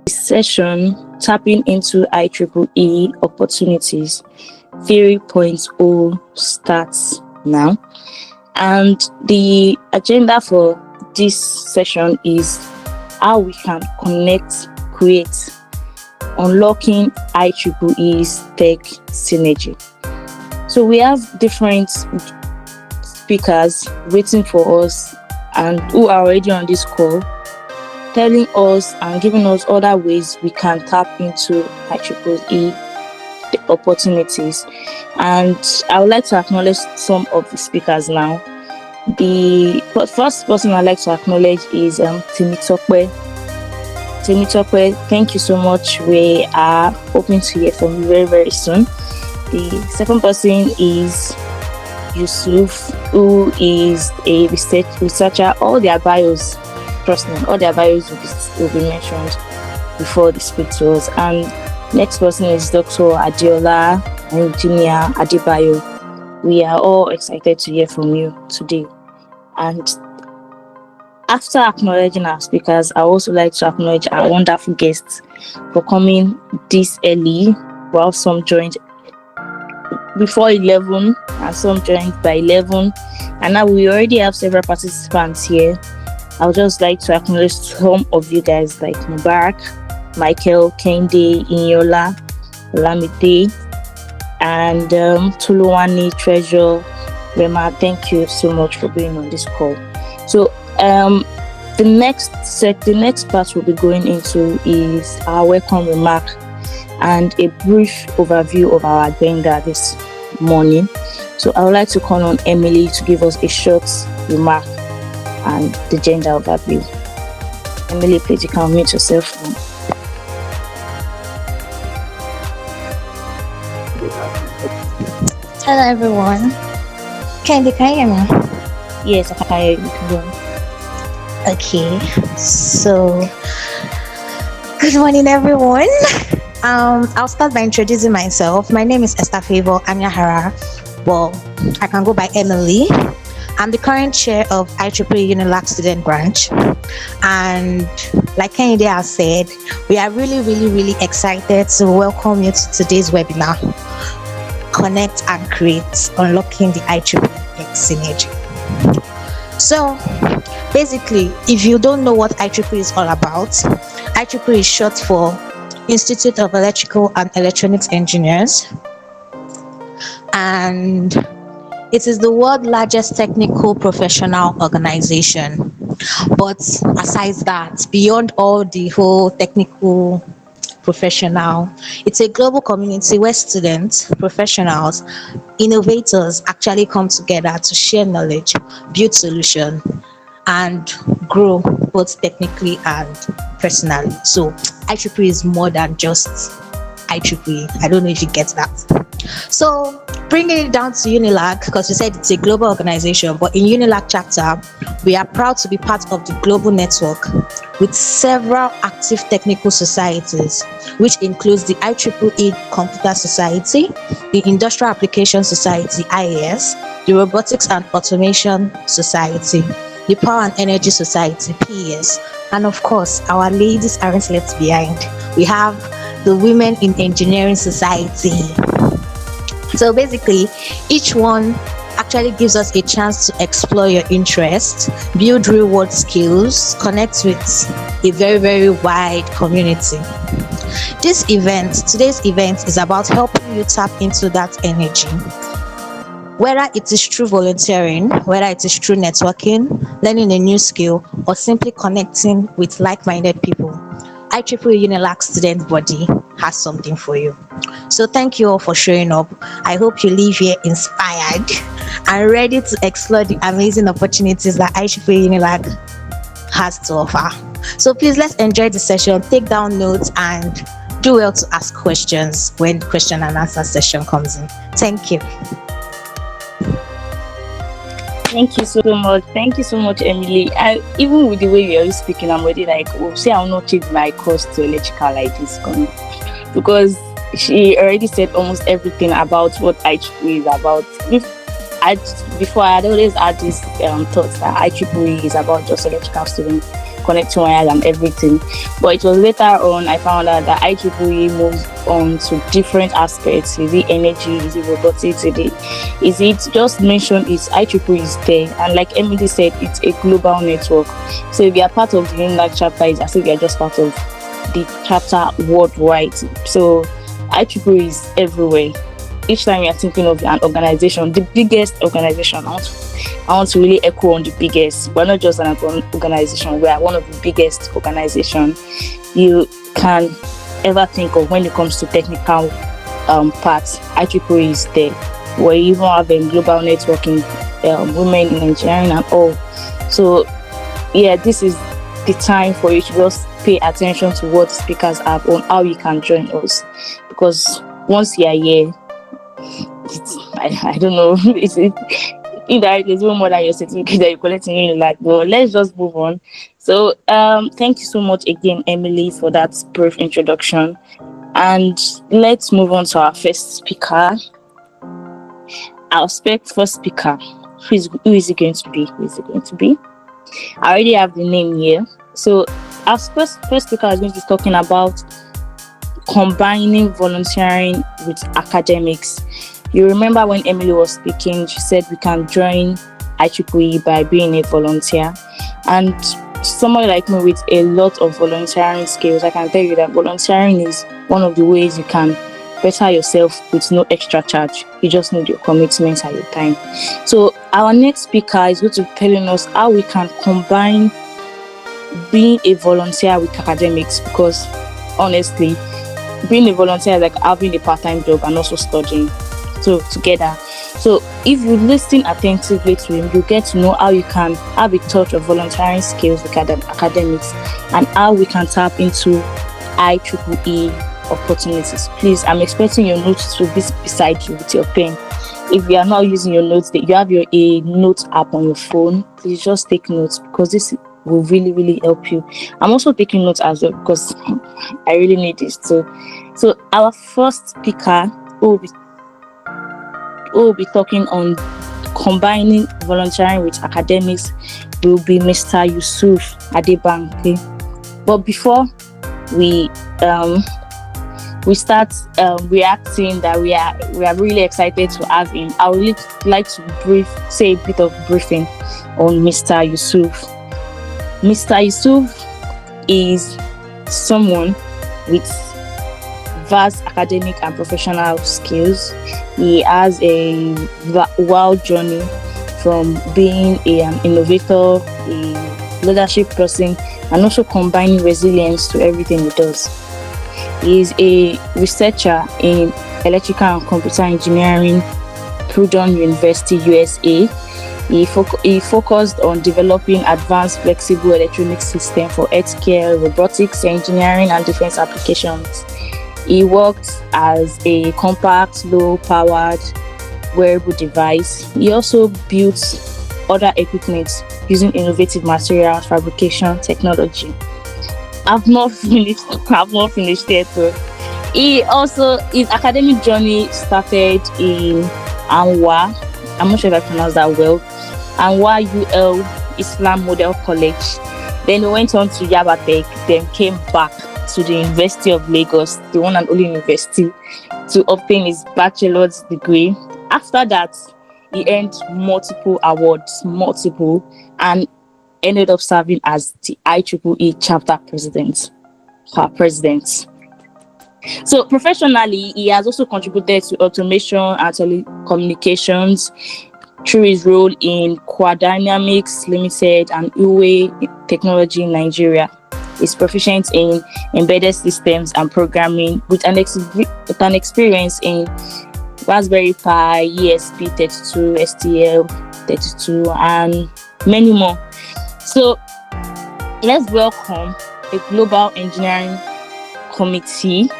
session tapping into IEEE opportunities 3.0 starts now. And the agenda for this session is how we can connect, create, unlocking IEEE's tech synergy. So we have different speakers waiting for us and who are already on this call, telling us and giving us other ways we can tap into IEEE opportunities. And I would like to acknowledge some of the speakers now. The first person I'd like to acknowledge is Temitope. Temitope, thank you so much. We are hoping to hear from you very, very soon. The second person is Yusuf, who is a researcher. All their bios, trust me, all their bios will be mentioned before they speak to us. And next person is Dr. Adiola and Engineer Adebayo. We are all excited to hear from you today. And after acknowledging our speakers, I also like to acknowledge our wonderful guests for coming this early, while some joined before 11 and some joined by 11. And now we already have several participants here. I would just like to acknowledge some of you guys like Mubarak, Michael, Kende, Inyola, Olamide, and Tuluwani, Treasure, Rema. Thank you so much for being on this call. So the next part we'll be going into is our welcome remark and a brief overview of our agenda this morning. So I would like to call on Emily to give us a short remark and the gender overview. Emily, please, you can unmute yourself now. Hello everyone. Can you hear me? Yes, I can hear you. Can go on. Okay, so good morning everyone. I'll start by introducing myself. My name is Esther Favor Anyahara. Well, I can go by Emily. I'm the current chair of IEEE UNILAG student branch, and like Kennedy has said, we are really excited to welcome you to today's webinar, Connect and Create, Unlocking the IEEE Synergy. So basically, if you don't know what IEEE is all about, IEEE is short for Institute of Electrical and Electronics Engineers, and it is the world's largest technical professional organization. But aside that, beyond all the whole technical professional, it's a global community where students, professionals, innovators actually come together to share knowledge, build solutions, and grow both technically and personally. So IEEE is more than just IEEE. I don't know if you get that. So bringing it down to UNILAG, because we said it's a global organization, but in UNILAG chapter, we are proud to be part of the global network with several active technical societies, which includes the IEEE Computer Society, the Industrial Application Society, IEEE'S, the Robotics and Automation Society, the Power and Energy Society, PES, and of course, our ladies aren't left behind. We have the Women in Engineering Society. So basically, each one actually gives us a chance to explore your interests, build real world skills, connect with a very wide community. Today's event is about helping you tap into that energy. Whether it is through volunteering, whether it is through networking, learning a new skill, or simply connecting with like-minded people, IEEE UNILAG student body has something for you. So thank you all for showing up. I hope you leave here inspired and ready to explore the amazing opportunities that IEEE UNILAG has to offer. So please, let's enjoy the session, take down notes, and do well to ask questions when question and answer session comes in. Thank you. Thank you so much. Thank you so much, Emily. Even with the way you're speaking, I'm already like, oh, say I'll not change my course to electrical like this, because she already said almost everything about what IEEE is about. Before I had always had this thoughts that IEEE is about just electrical students connecting wires and everything. But it was later on I found out that IEEE moves on to different aspects. Is it energy? Is it robotics? Is it just mentioned? Is IEEE is there, and like Emily said, it's a global network. So if you are part of the UNAC chapter, it's as if you are just part of the chapter worldwide. So IEEE is everywhere. Each time you're thinking of an organization, the biggest organization, I want to really echo on the biggest. We're not just an organization, we are one of the biggest organizations you can ever think of when it comes to technical parts. IEEE is there. We even have a global networking, women in engineering and all. So yeah, this is the time for you to just pay attention to what speakers have on how you can join us, because once you are here, I don't know, it's indirectly it's even more than your certificate that you're collecting in life. But let's just move on. So thank you so much again, Emily, for that brief introduction, and let's move on to our first speaker. Our first speaker, who is it going to be? I already have the name here. So our first speaker is going to be talking about combining volunteering with academics. You remember when Emily was speaking, she said we can join IEEE by being a volunteer. And someone like me with a lot of volunteering skills, I can tell you that volunteering is one of the ways you can better yourself with no extra charge. You just need your commitment and your time. So our next speaker is going to be telling us how we can combine being a volunteer with academics, because honestly, being a volunteer is like having a part-time job and also studying together. So if you listen attentively to him, you get to know how you can have a touch of volunteering skills with academics, and how we can tap into IEEE opportunities. Please, I'm expecting your notes to be beside you with your pen. If you are not using your notes, you have a note app on your phone, please just take notes, because this will really, really help you. I'm also taking notes as well, because I really need this too. So our first speaker who will be talking on combining volunteering with academics will be Mr. Yusuf Adebanke. But before we start reacting that we are really excited to have him, I would like to say a bit of briefing on Mr. Yusuf. Mr. Yusuf is someone with vast academic and professional skills. He has a wild journey from being an innovator, a leadership person, and also combining resilience to everything he does. He is a researcher in electrical and computer engineering, Purdue University, USA. He focused on developing advanced flexible electronic systems for healthcare, robotics, engineering, and defense applications. He worked as a compact, low-powered wearable device. He also built other equipment using innovative materials fabrication technology. I've not finished yet. So his academic journey started in Anwa. I'm not sure if I pronounced that well. Anwa UL Islam Model College. Then he went on to Yabatech, then came back to the University of Lagos, the one and only university, to obtain his bachelor's degree. After that, he earned multiple awards, and ended up serving as the IEEE chapter president. So professionally, he has also contributed to automation and telecommunications through his role in Quadynamics Limited and Uwe Technology in Nigeria. He's proficient in embedded systems and programming with an experience in Raspberry Pi, ESP32, STL32, and many more. So let's welcome a global engineering committee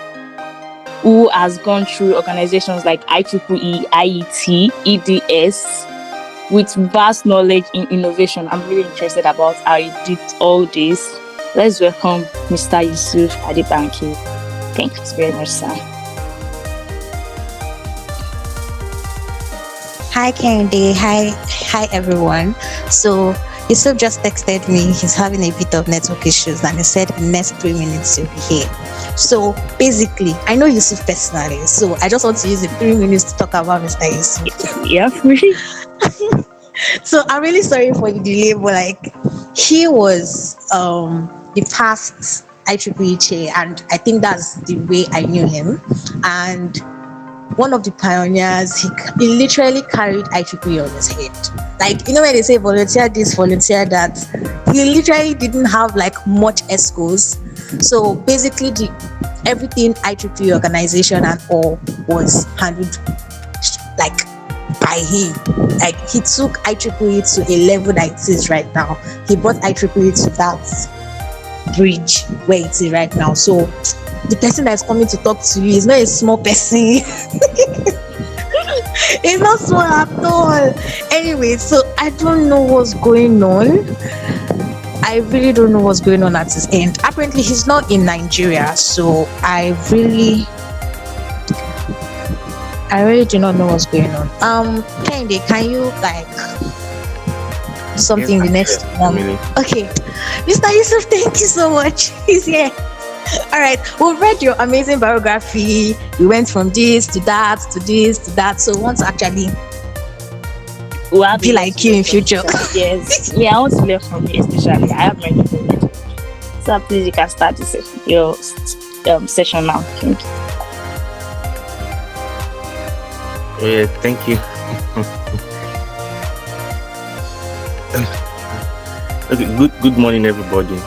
who has gone through organizations like IEEE, IET, EDS, with vast knowledge in innovation. I'm really interested about how he did all this. Let's welcome Mr. Yusuf Adebanke. Thank you very much, sir. Hi, Kende. Hi, everyone. So Yusuf just texted me. He's having a bit of network issues, and he said in the next 3 minutes he'll be here. So basically, I know Yusuf personally, so I just want to use the 3 minutes to talk about Mr. Yusuf. Yeah, free. So I'm really sorry for the delay, but like he was the past IEEE chair, and I think that's the way I knew him. And one of the pioneers, he literally carried IEEE on his head. Like, you know, when they say volunteer this, volunteer that, he literally didn't have like much escorts. So basically, everything IEEE organization and all was handled like by him. Like, he took IEEE to a level that it is right now. He brought IEEE to that bridge where it is right now. So the person that's coming to talk to you is not a small person. It's not small at all. Anyway, so I don't know what's going on. I really don't know what's going on at his end. Apparently, he's not in Nigeria, so I really do not know what's going on. Kende, can you like do something the next one? Okay, Mr. Yusuf, thank you so much. He's here. All right, we've read your amazing biography. We went from this to that to this to that. So, we want to actually be like you in future. Yes. Yeah, I want to learn from you, especially. I have my people. So please, you can start this, your session now. Thank you. Yeah, thank you. Okay, good morning, everybody.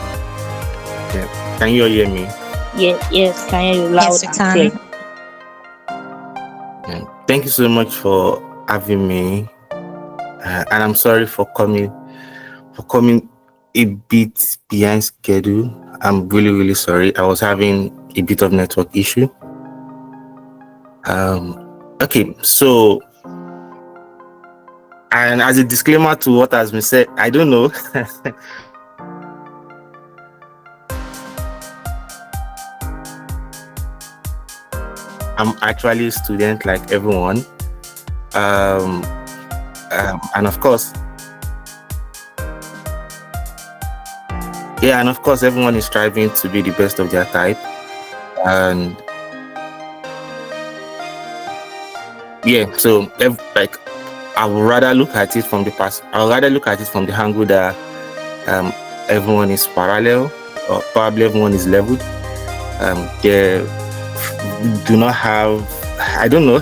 Yeah. Can you all hear me? Yes, can hear you loud Yes, we and can. clear. Yeah. Thank you so much for having me, and I'm sorry for coming a bit behind schedule. I'm really sorry. I was having a bit of network issue. Okay, so, and as a disclaimer to what has been said, I don't know. I'm actually a student like everyone. And of course, everyone is striving to be the best of their type. And yeah, so like, I would rather look at it from the past. I would rather look at it from the angle that everyone is parallel, or probably everyone is leveled. They do not have, I don't know,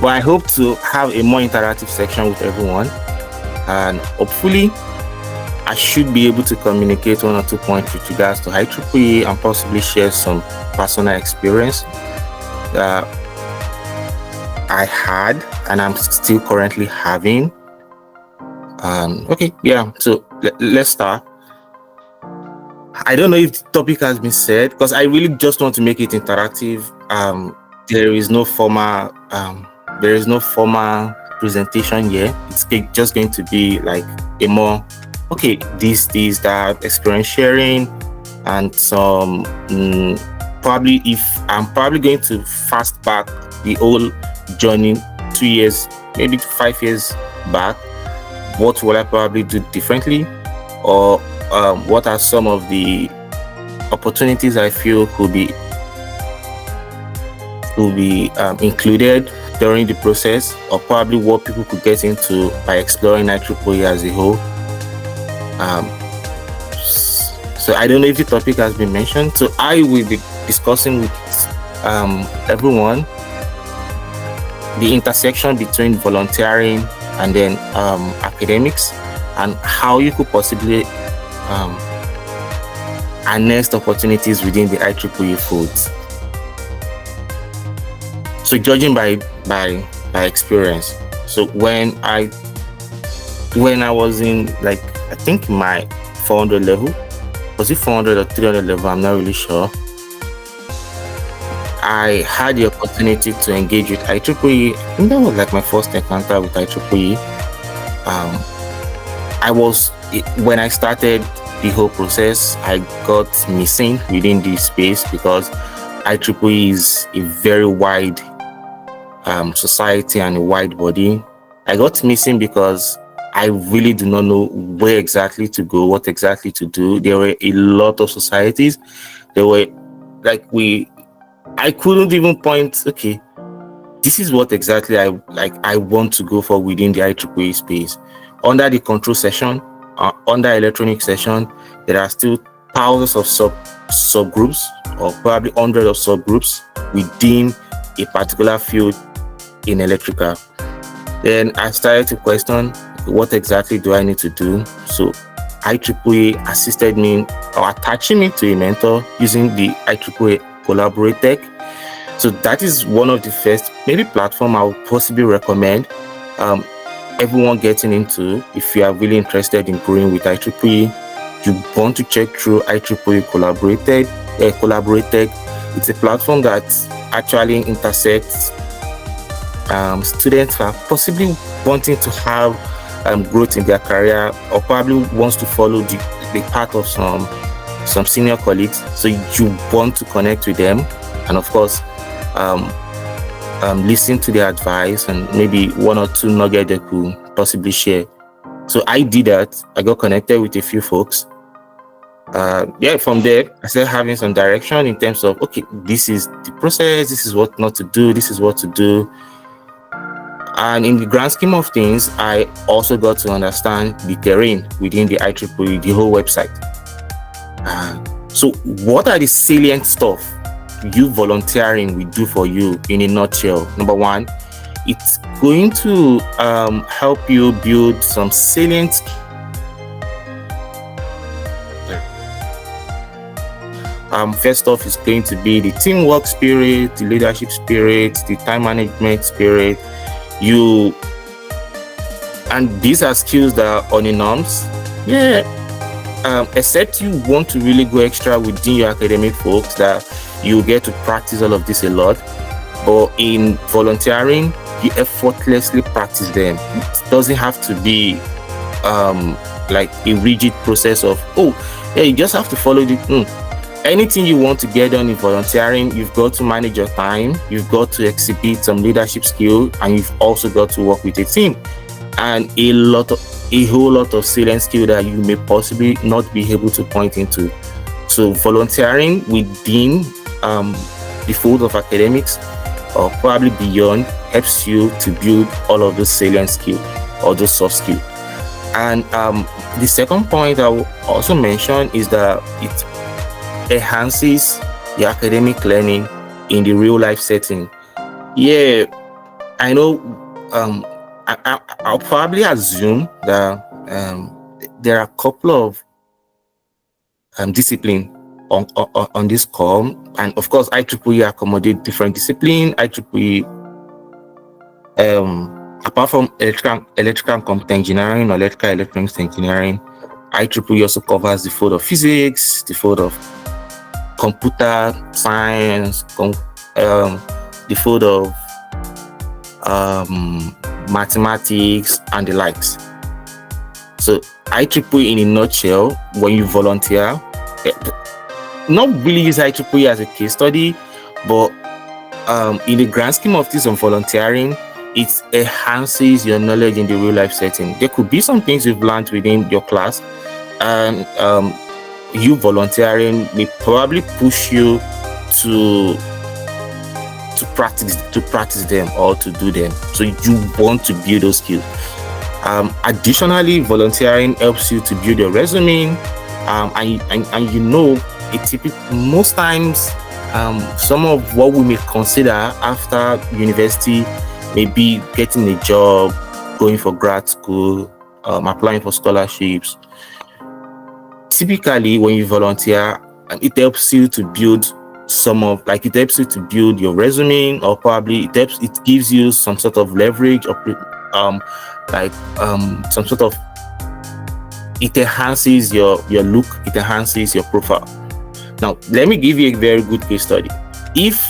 but I hope to have a more interactive section with everyone, and hopefully I should be able to communicate 1 or 2 points with regards to IEEE and possibly share some personal experience that I had and I'm still currently having. Okay, yeah, so let's start. I don't know if the topic has been said, because I really just want to make it interactive. There is no formal presentation here. It's just going to be like a more, okay, this, that, experience sharing, and some probably, if I'm probably going to fast back the whole journey 2 years, maybe 5 years back. What will I probably do differently, or what are some of the opportunities I feel could be included during the process, or probably what people could get into by exploring IEEE as a whole. So I don't know if the topic has been mentioned. So I will be discussing with everyone the intersection between volunteering and then academics, and how you could possibly harness opportunities within the IEEE folds. So judging by experience, so when I was in, like, I think my 400 level, was it 400 or 300 level, I'm not really sure, I had the opportunity to engage with IEEE. I think that was like my first encounter with IEEE. When I started the whole process, I got missing within this space, because IEEE is a very wide society and a wide body. I got missing because I really do not know where exactly to go, what exactly to do. There were a lot of societies. There were I couldn't even point, okay, this is what exactly I want to go for within the IEEE space. Under the control session, under electronic session, there are still thousands of subgroups, or probably hundreds of subgroups within a particular field in electrical. Then I started to question, what exactly do I need to do? So IEEE assisted me, or attaching me to a mentor using the IEEE Collaborate Tech. So that is one of the first maybe platform I would possibly recommend everyone getting into. If you are really interested in growing with IEEE, you want to check through IEEE Collaborate Tech. It's a platform that actually intersects students who are possibly wanting to have growth in their career, or probably wants to follow the path of some senior colleagues. So you want to connect with them, and of course listen to their advice and maybe one or two nuggets they could possibly share. So I did that. I got connected with a few folks. From there I started having some direction in terms of, okay, this is the process, this is what not to do, this is what to do. And in the grand scheme of things, I also got to understand the terrain within the IEEE, the whole website. So what are the salient stuff you volunteering will do for you in a nutshell? Number one, it's going to help you build some salient first off is going to be the teamwork spirit, the leadership spirit, the time management spirit. And these are skills that are on the norms. Except you want to really go extra within your academic folks, that you get to practice all of this a lot. But in volunteering, you effortlessly practice them. It doesn't have to be like a rigid process of, you just have to follow the anything you want to get done in volunteering. You've got to manage your time, you've got to exhibit some leadership skill, and you've also got to work with a team, and a whole lot of salient skill that you may possibly not be able to point into. So volunteering within the field of academics, or probably beyond, helps you to build all of those salient skills or those soft skills. And the second point I will also mention is that it enhances your academic learning in the real life setting. I know I'll probably assume that there are a couple of discipline on this call, and of course IEEE accommodate different discipline. IEEE apart from electrical and computer engineering or electrical electronics engineering, IEEE also covers the field of physics, the field of computer science, the field of mathematics and the likes. So IEEE in a nutshell, when you volunteer, not really use IEEE as a case study, but in the grand scheme of things on volunteering, it enhances your knowledge in the real life setting. There could be some things you've learned within your class, and you volunteering may probably push you to practice them or to do them. So you want to build those skills. Additionally, volunteering helps you to build your resume, and you know, most times some of what we may consider after university may be getting a job, going for grad school, applying for scholarships. Typically, when you volunteer, it helps you to build it helps you to build your resume, or probably it gives you some sort of leverage, or some sort of, it enhances your look, it enhances your profile. Now, let me give you a very good case study. If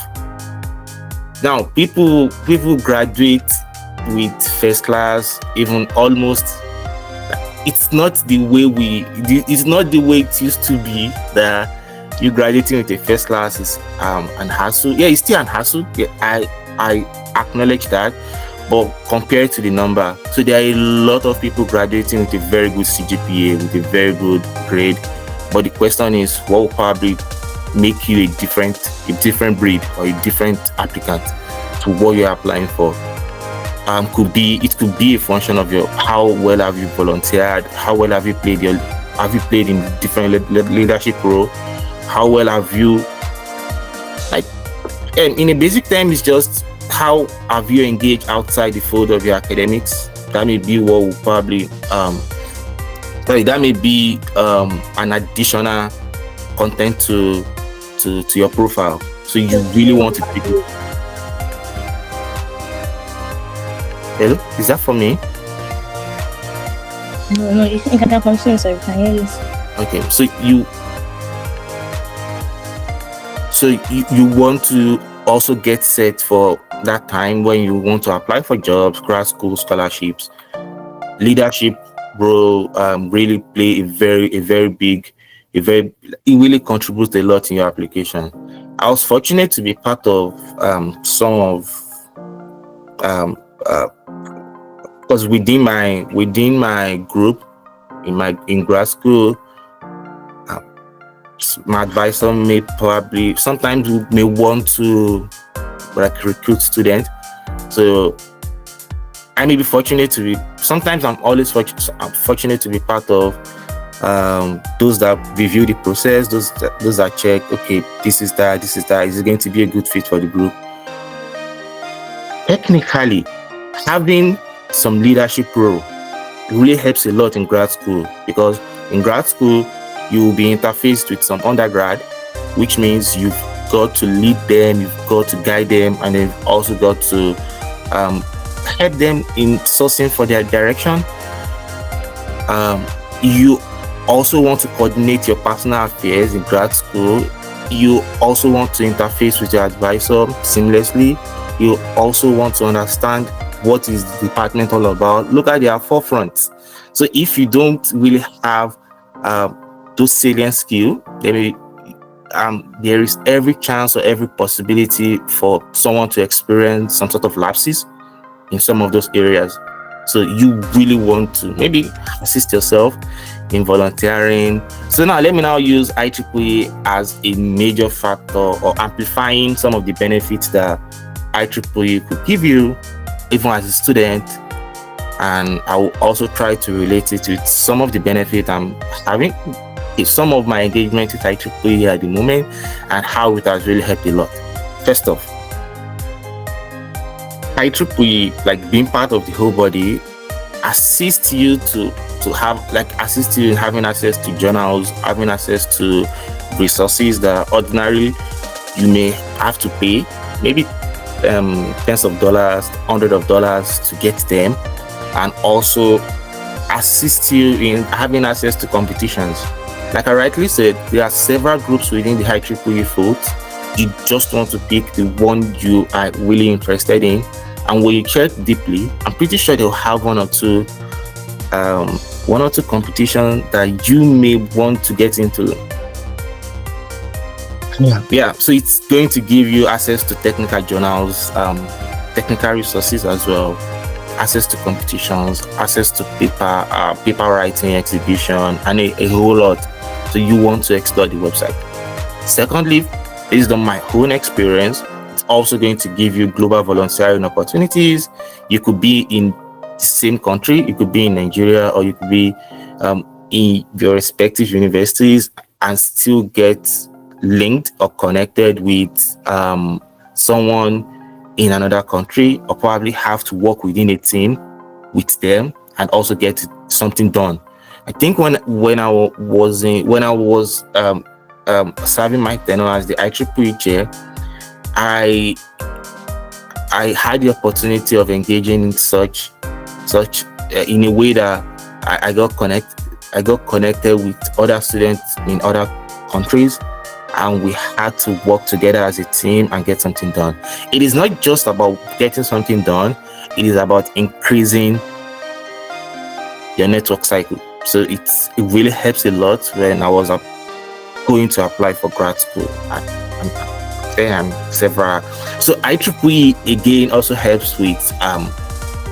now people graduate with first class, even almost, it's not the way it used to be, that you graduating with a first class is an hassle. It's still an hassle. I acknowledge that, but compared to the number, so there are a lot of people graduating with a very good CGPA, with a very good grade. But the question is, what will probably make you a different breed or a different applicant to what you're applying for? It could be a function of how well have you volunteered, how well have you played in different leadership role, how well have you, like, in a basic term, it's just how have you engaged outside the fold of your academics. That may be what will probably that may be an additional content to your profile. So you really want to be. Hello, is that for me? No, you can continue, so we can hear you. Okay, so you want to also get set for that time when you want to apply for jobs, grad school, scholarships. Leadership role really play it really contributes a lot in your application. I was fortunate to be part of some of because within my group in grad school, my advisor may want to recruit students. So I may be fortunate to be. Sometimes I'm fortunate to be part of those that review the process, those that check. Okay, this is that. Is it going to be a good fit for the group? Technically, having some leadership role really helps a lot in grad school, because in grad school you will be interfaced with some undergrad, which means you've got to lead them, you've got to guide them, and then you've also got to help them in sourcing for their direction. You also want to coordinate your personal affairs in grad school. You also want to interface with your advisor seamlessly. You also want to understand what is the department all about. Look at their forefronts. So if you don't really have those salient skills, then there is every chance or every possibility for someone to experience some sort of lapses in some of those areas. So you really want to maybe assist yourself in volunteering. So now let me now use IEEE as a major factor or amplifying some of the benefits that IEEE could give you even as a student, and I will also try to relate it with some of the benefits I'm having, some of my engagement with IEEE at the moment, and how it has really helped a lot. First off, IEEE, like being part of the whole body, assist you in having access to journals, having access to resources that ordinarily you may have to pay, maybe tens of dollars, hundreds of dollars to get them, and also assist you in having access to competitions. Like I rightly said, there are several groups within the IEEE fold. You just want to pick the one you are really interested in, and when you check deeply, I'm pretty sure they'll have one or two competitions that you may want to get into. Yeah, so it's going to give you access to technical journals, technical resources as well, access to competitions, access to paper writing, exhibition, and a whole lot. So you want to explore the website. Secondly, based on my own experience, it's also going to give you global volunteering opportunities. You could be in the same country, you could be in Nigeria, or you could be in your respective universities and still get linked or connected with someone in another country, or probably have to work within a team with them and also get something done. I think when I was serving my tenure as the IEEE chair, I had the opportunity of engaging in such in a way that I got connected with other students in other countries, and we had to work together as a team and get something done. It is not just about getting something done, it is about increasing your network cycle. So it really helps a lot when I was going to apply for grad school and several. So IEEE again also helps with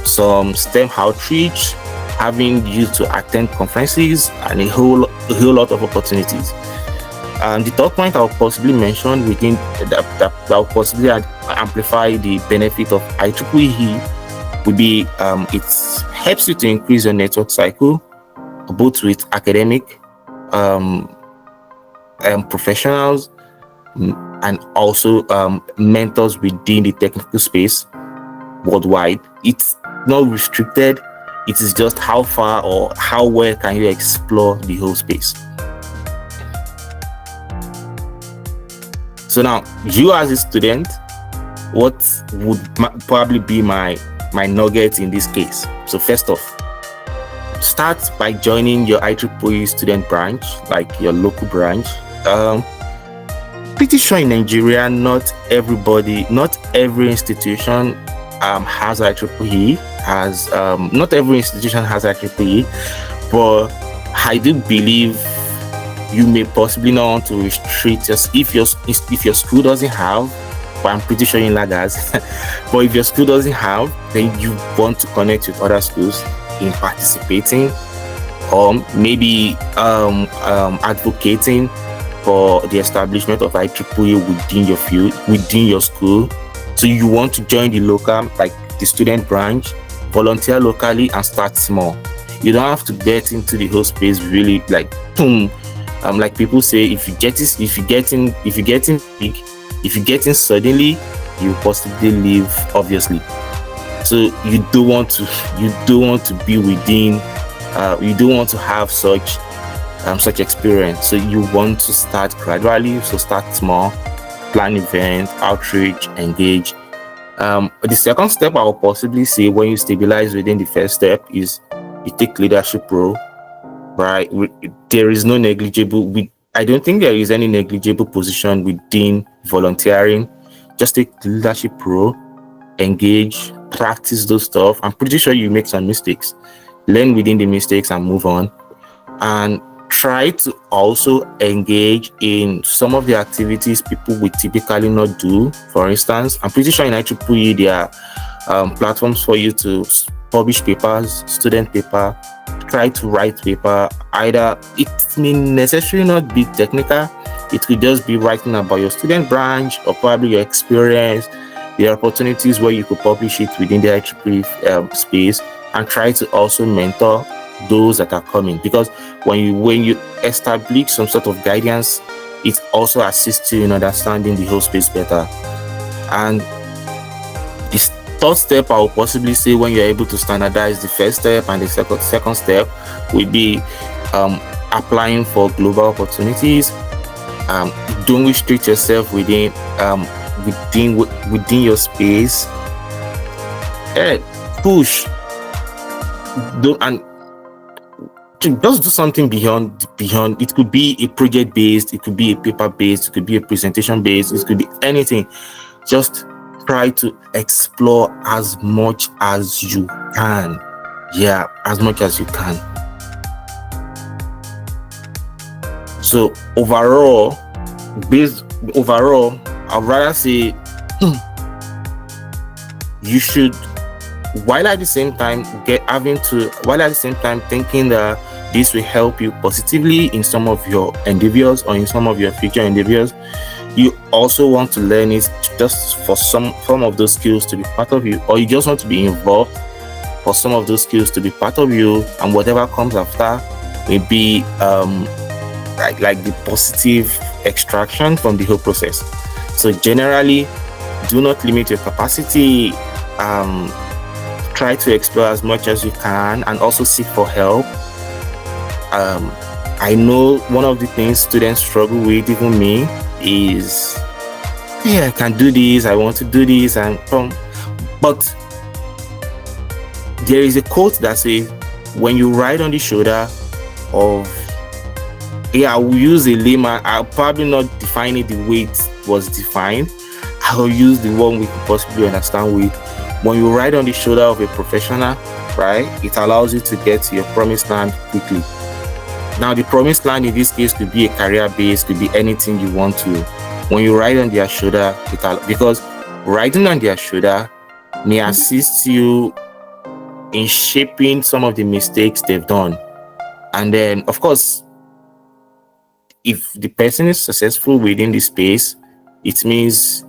some STEM outreach, having you to attend conferences, and a whole lot of opportunities. The third point I'll possibly mention within that will possibly amplify the benefit of IEEE would be it helps you to increase your network cycle, both with academic professionals and also mentors within the technical space worldwide. It's not restricted. It is just how far or how well can you explore the whole space. So now, you as a student, what would probably be my nugget in this case? So first off, start by joining your IEEE student branch, like your local branch. Pretty sure in Nigeria, not every institution has IEEE. Not every institution has IEEE, but I do believe you may possibly not want to restrict us if your school doesn't have. But I'm pretty sure in Lagos. But if your school doesn't have, then you want to connect with other schools in participating, or maybe advocating for the establishment of IEEE within your field, within your school. So you want to join the local, like the student branch, volunteer locally, and start small. You don't have to get into the whole space really like boom. Like people say, if you get in big, if you get in suddenly, you possibly leave, obviously. So you don't want to be within. You don't want to have such experience. So you want to start gradually. So start small, plan events, outreach, engage. The second step I will possibly say when you stabilize within the first step is you take leadership role. Right, there is no negligible. I don't think there is any negligible position within volunteering. Just take leadership role, engage, practice those stuff. I'm pretty sure you make some mistakes. Learn within the mistakes and move on. And try to also engage in some of the activities people would typically not do. For instance, I'm pretty sure in IEEE there are platforms for you to publish papers, student paper. Try to write paper. Either it may necessarily not be technical, it could just be writing about your student branch or probably your experience, the opportunities where you could publish it within the IEEE space, and try to also mentor those that are coming, because when you establish some sort of guidance, it also assists you in understanding the whole space better. And this third step I will possibly say, when you're able to standardize the first step, and the second step will be applying for global opportunities. Don't restrict yourself within your space. Push. And just do something beyond. It could be a project based, it could be a paper based, it could be a presentation based, it could be anything. Just try to explore as much as you can. As much as you can. So overall, I'd rather say you should, while at the same time thinking that this will help you positively in some of your endeavors or in some of your future endeavors, you also want to learn it just for some of those skills to be part of you, or you just want to be involved for some of those skills to be part of you, and whatever comes after may be like the positive extraction from the whole process. So generally, do not limit your capacity. Try to explore as much as you can, and also seek for help. I know one of the things students struggle with, even me, is I can do this, I want to do this, but there is a quote that says, when you ride on the shoulder of, I will use a layman, I'll probably not define it the way it was defined. I'll use the one we could possibly understand with. When you ride on the shoulder of a professional, right, it allows you to get to your promised land quickly. Now, the promised land in this case could be a career base, could be anything you want to. When you ride on their shoulder, because riding on their shoulder may assist you in shaping some of the mistakes they've done. And then, of course, if the person is successful within the space, it means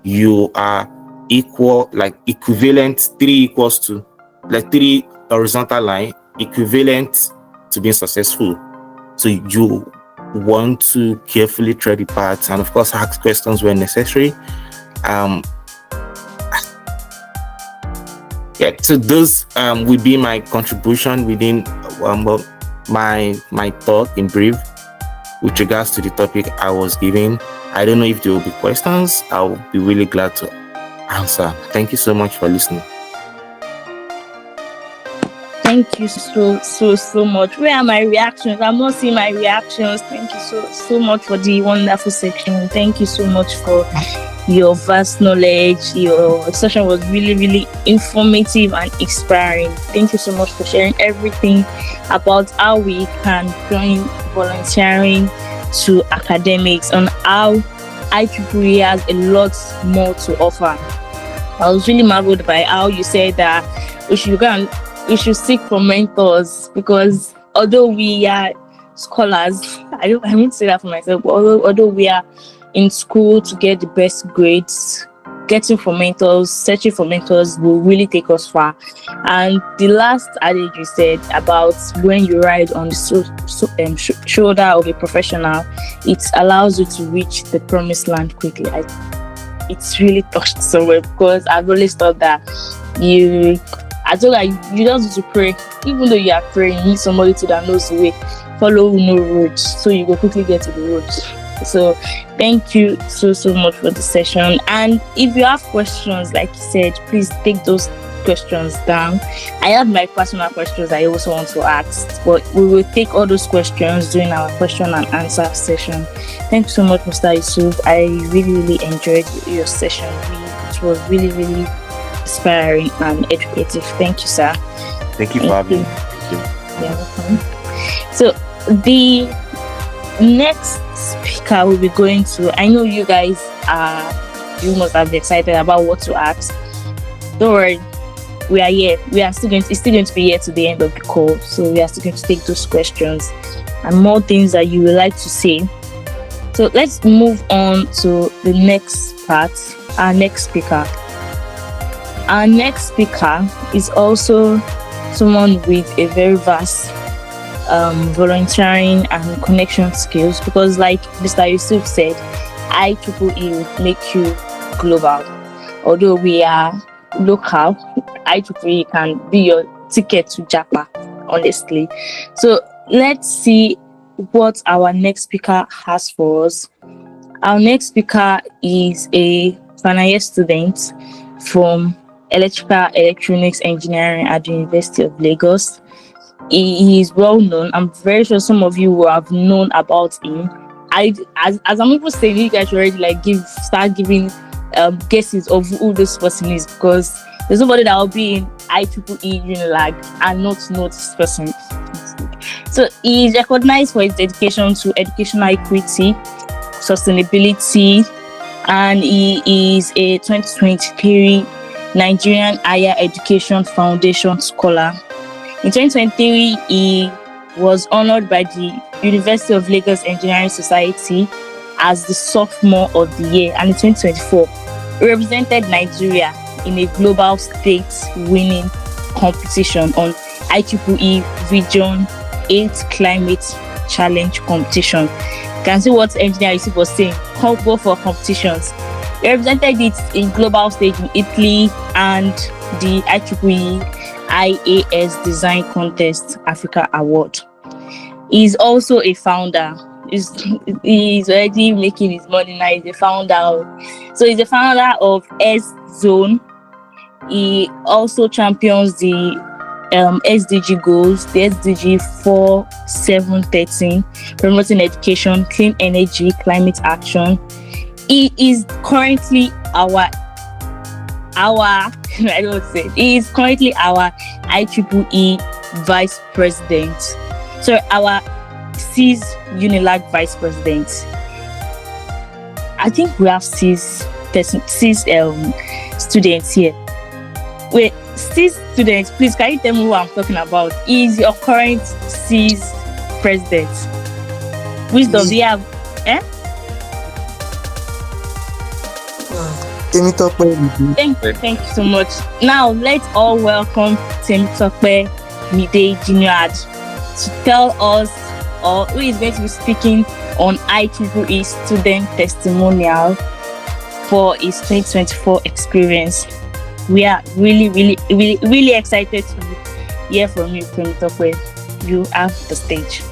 you are equal, like equivalent, 3 equals to, like 3 horizontal line, equivalent to being successful. So you want to carefully tread the path and, of course, ask questions when necessary. Yeah, so those would be my contribution within my thought in brief with regards to the topic I was giving. I don't know if there will be questions. I'll be really glad to answer. Thank you so much for listening. Thank you so much. Where are my reactions? I'm not seeing my reactions. Thank you so much for the wonderful section. Thank you so much for your vast knowledge. Your session was really, really informative and inspiring. Thank you so much for sharing everything about how we can join volunteering to academics and how IEEE has a lot more to offer. I was really marveled by how you said that we should seek for mentors, because although we are scholars, I won't say that for myself, but although we are in school to get the best grades, getting for mentors, searching for mentors will really take us far. And the last adage you said about when you ride on the shoulder of a professional, it allows you to reach the promised land quickly. It's really touched somewhere, because I've always thought that you just need to pray. Even though you are praying, you need somebody that knows the way. Follow no roads, so you will quickly get to the roads. So thank you so much for the session. And if you have questions, like you said, please take those questions down. I have my personal questions I also want to ask, but we will take all those questions during our question and answer session. Thank you so much, Mr. Yusuf. I really enjoyed your session. It was really inspiring and educative. Thank you, sir. Thank you for having me. Thank you. You're welcome. So the next speaker will be going to, I know you guys you must have been excited about what to ask. Don't worry, we are here. It's still going to be here to the end of the call. So we are still going to take those questions and more things that you would like to say. So let's move on to the next part, our next speaker. Our next speaker is also someone with a very vast volunteering and connection skills, because like Mr. Yusuf said, IEEE will make you global. Although we are local, IEEE can be your ticket to Japan, honestly. So let's see what our next speaker has for us. Our next speaker is a final year student from Electrical Electronics Engineering at the University of Lagos. He is well known. I'm very sure some of you will have known about him. As I'm even saying, you guys should already start giving guesses of who this person is, because there's nobody that will be in IEEE Unilag and not know this person. So he is recognized for his dedication to educational equity, sustainability, and he is a 2023 Nigerian Higher Education Foundation Scholar. In 2023, he was honored by the University of Lagos Engineering Society as the Sophomore of the Year, and in 2024, he represented Nigeria in a global state-winning competition on IEEE Region 8 Climate Challenge competition. You can see what engineer Yusuf was saying. Go for competitions. He represented it in global stage in Italy and the IEEE IEEE'S Design Contest Africa Award. He's also a founder. He's already making his money now. He's a founder. So he's a founder of S Zone. He also champions the SDG goals, the SDG 4-7-13, promoting education, clean energy, climate action. He is currently he is currently our IEEE Vice President. So our CIS Unilag Vice President. I think we have CIS students here. Wait, CIS students, please can you tell me who I'm talking about? Is your current CIS president? Wisdom, do you have? Eh? Thank you so much. Now let's all welcome Temitope Mide Junior to tell us or who is going to be speaking on IEEE student testimonial for his 2024 experience. We are really excited to hear from you, Temitope. You have the stage.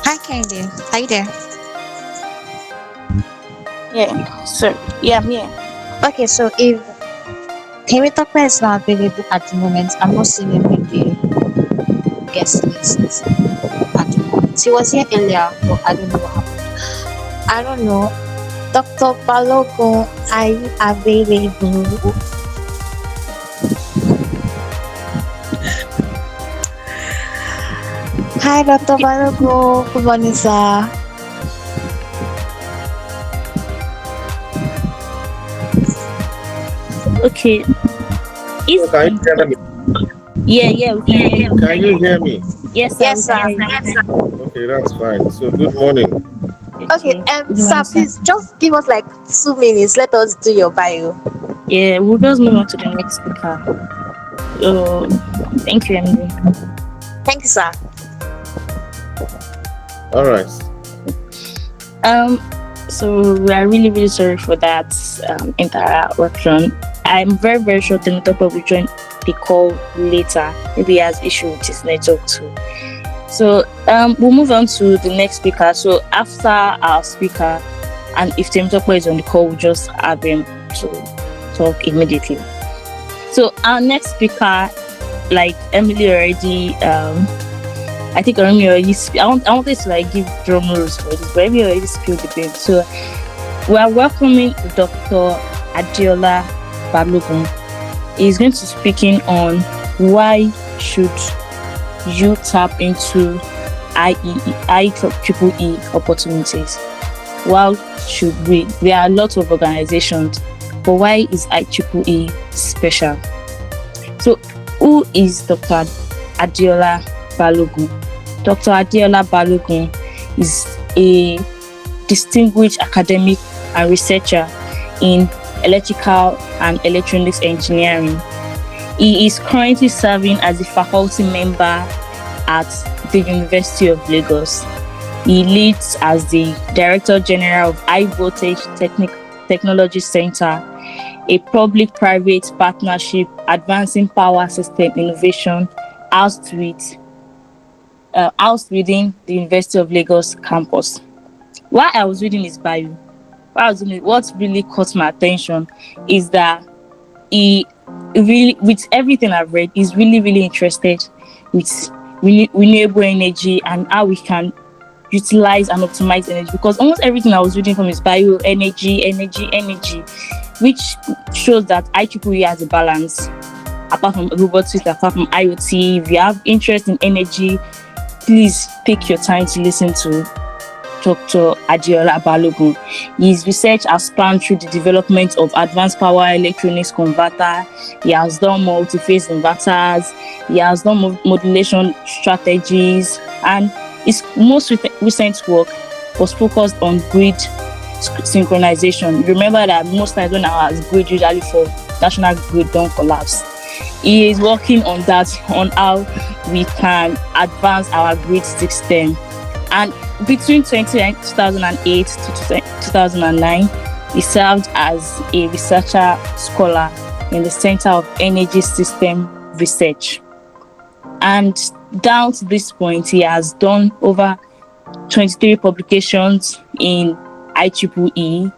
Hi, Kende. Are you there? Yeah, sir. Yeah, I'm here. Okay, so if Temitope is not available at the moment, I'm not seeing him in the guest list at the moment. He was here earlier, but I don't know what happened. I don't know. Dr. Balogun, are you available? Hi, Dr. Balogun. Good morning, sir. Okay. Can you hear me? Yeah, we can hear you. Can you hear me? Yes, sir. Yes, sir. we can hear you. Okay, that's fine. So good morning. Okay, Good sir, morning, please just give us like 2 minutes. Let us do your bio. Yeah, we'll just move on to the next speaker. Thank you, Emily. Thank you, sir. All right. So we are really sorry for that interruption. I'm very sure Temitope will join the call later. Maybe he has issue with his network too. So we'll move on to the next speaker. So after our speaker, and if Temitope is on the call, we'll just have him to talk immediately. So our next speaker, like Emily already, I think Emily already. I wanted to like give drum rolls for this, but Emily already spilled the beans. So we are welcoming Dr. Adiola Balogun. He's going to be speaking on why should you tap into IEEE opportunities. Why should we? There are lots of organizations, but why is IEEE special? So, who is Dr. Adiola Balogun? Dr. Adiola Balogun is a distinguished academic and researcher in electrical and electronics engineering. He is currently serving as a faculty member at the University of Lagos. He leads as the Director General of High Voltage Technology Center, a public-private partnership advancing power system innovation housed within the University of Lagos campus. While I was reading his bio, what really caught my attention is that he really, with everything I've read, is really interested with renewable energy and how we can utilize and optimize energy, because almost everything I was reading from his bio, energy, which shows that IEEE has a balance. Apart from robotics, apart from IoT, if you have interest in energy, please take your time to listen to Dr. Adiola Balogun. His research has spanned through the development of advanced power electronics converter. He has done multi-phase inverters. He has done modulation strategies, and his most recent work was focused on grid synchronization. Remember that most times when our grid usually for national grid don't collapse, he is working on that, on how we can advance our grid system. And between 2008 to 2009, he served as a researcher scholar in the Center of Energy System Research. And down to this point, he has done over 23 publications in IEEE,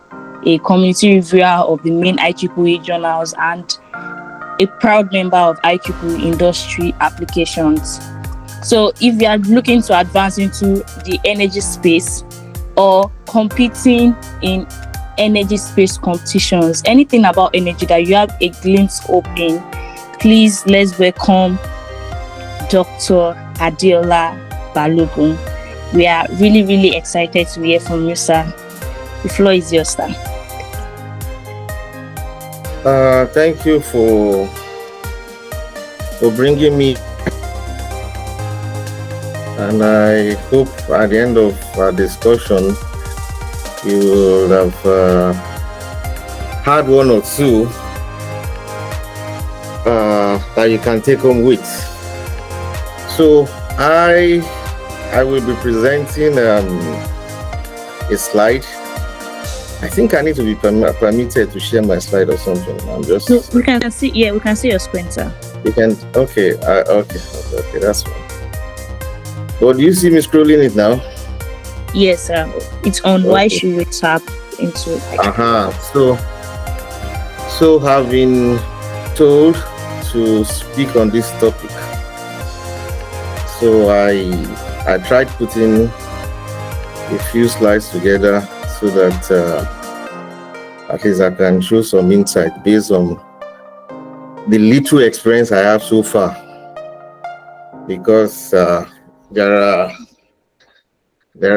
a community reviewer of the main IEEE journals, and a proud member of IEEE industry applications. So if you are looking to advance into the energy space or competing in energy space competitions, anything about energy that you have a glimpse of in, please let's welcome Dr. Adeola Balogun. We are really excited to hear from you, sir. The floor is yours, sir. Thank you for bringing me, and I hope at the end of our discussion you will have had one or two that you can take home with. So I will be presenting a slide. I think I need to be permitted to share my slide or something. I'm just. No, we can see. Yeah, we can see your screen, sir. You can. Okay. Okay. That's fine. But do you see me scrolling it now? Yes, sir. It's on. Okay. Why should we tap into it? So have been told to speak on this topic. So I tried putting a few slides together so that at least I can show some insight based on the little experience I have so far. Because there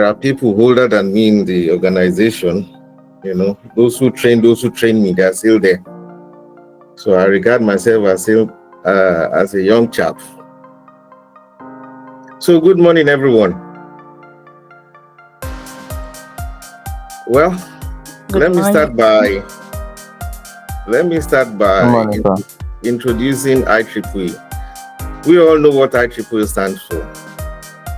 are people older than me in the organization. You know, those who train me, they are still there. So I regard myself as a young chap. So good morning, everyone. Well, let me start by introducing IEEE. We all know what IEEE stands for: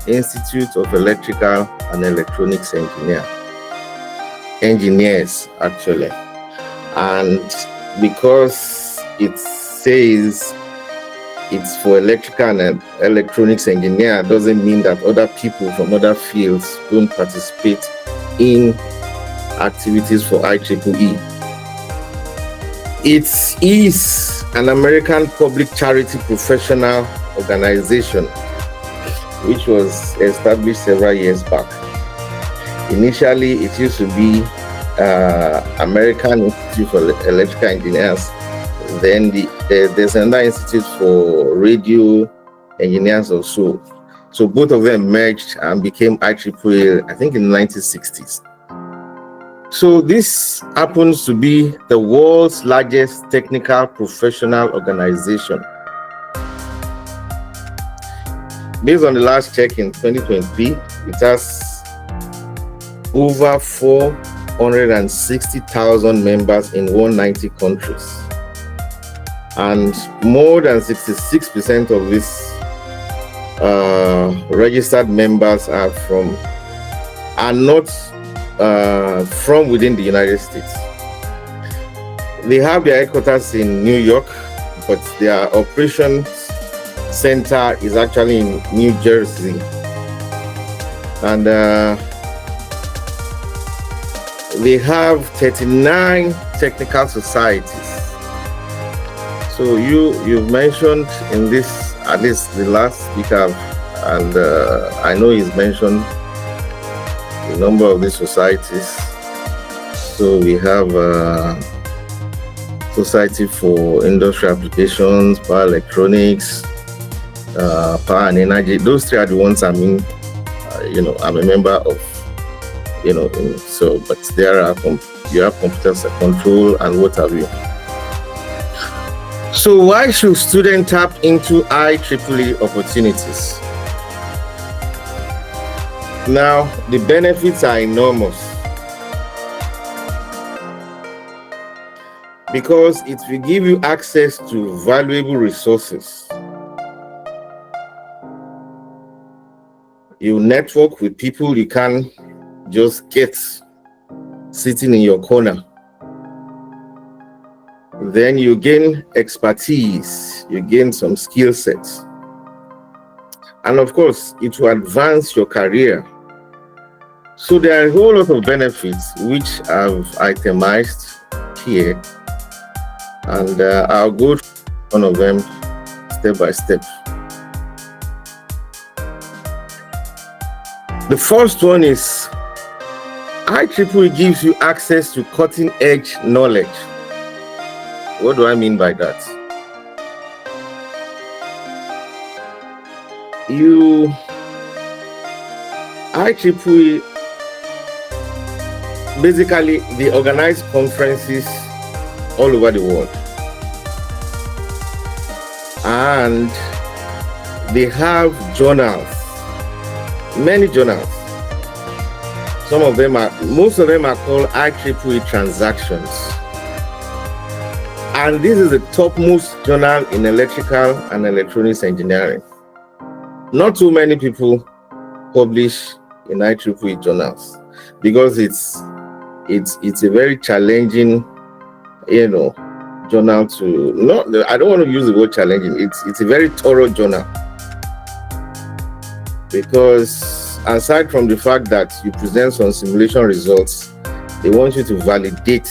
Institute of Electrical and Electronics Engineers, actually. And because it says it's for electrical and electronics engineer, doesn't mean that other people from other fields don't participate in activities for IEEE. It is an American public charity professional organization which was established several years back. Initially, it used to be American Institute for Electrical Engineers. Then there's another institute for radio engineers or so. So both of them merged and became IEEE, I think in the 1960s. So this happens to be the world's largest technical professional organization. Based on the last check in 2023, it has over 460,000 members in 190 countries. And more than 66% of these registered members are not from within the United States. They have their headquarters in New York, but their operations center is actually in New Jersey. And they have 39 technical societies. So you've mentioned in this, at least the last speaker, and I know he's mentioned a number of these societies. So we have Society for Industrial Applications, Power Electronics, Power and Energy. Those three are the ones I'm in. I'm a member of. But there are you have computer control and what have you. So why should students tap into IEEE opportunities? Now, the benefits are enormous. because it will give you access to valuable resources. You network with people you can just get sitting in your corner. Then you gain expertise, you gain some skill sets. And of course, it will advance your career. So there are a whole lot of benefits which I've itemized here. And I'll go through one of them step by step. The first one is IEEE gives you access to cutting-edge knowledge. What do I mean by that? IEEE, basically, they organize conferences all over the world. And they have journals, many journals. Most of them are called IEEE transactions. And this is the topmost journal in electrical and electronics engineering. Not too many people publish in IEEE journals because it's a very challenging, journal to. I don't want to use the word challenging. It's a very thorough journal because aside from the fact that you present some simulation results, they want you to validate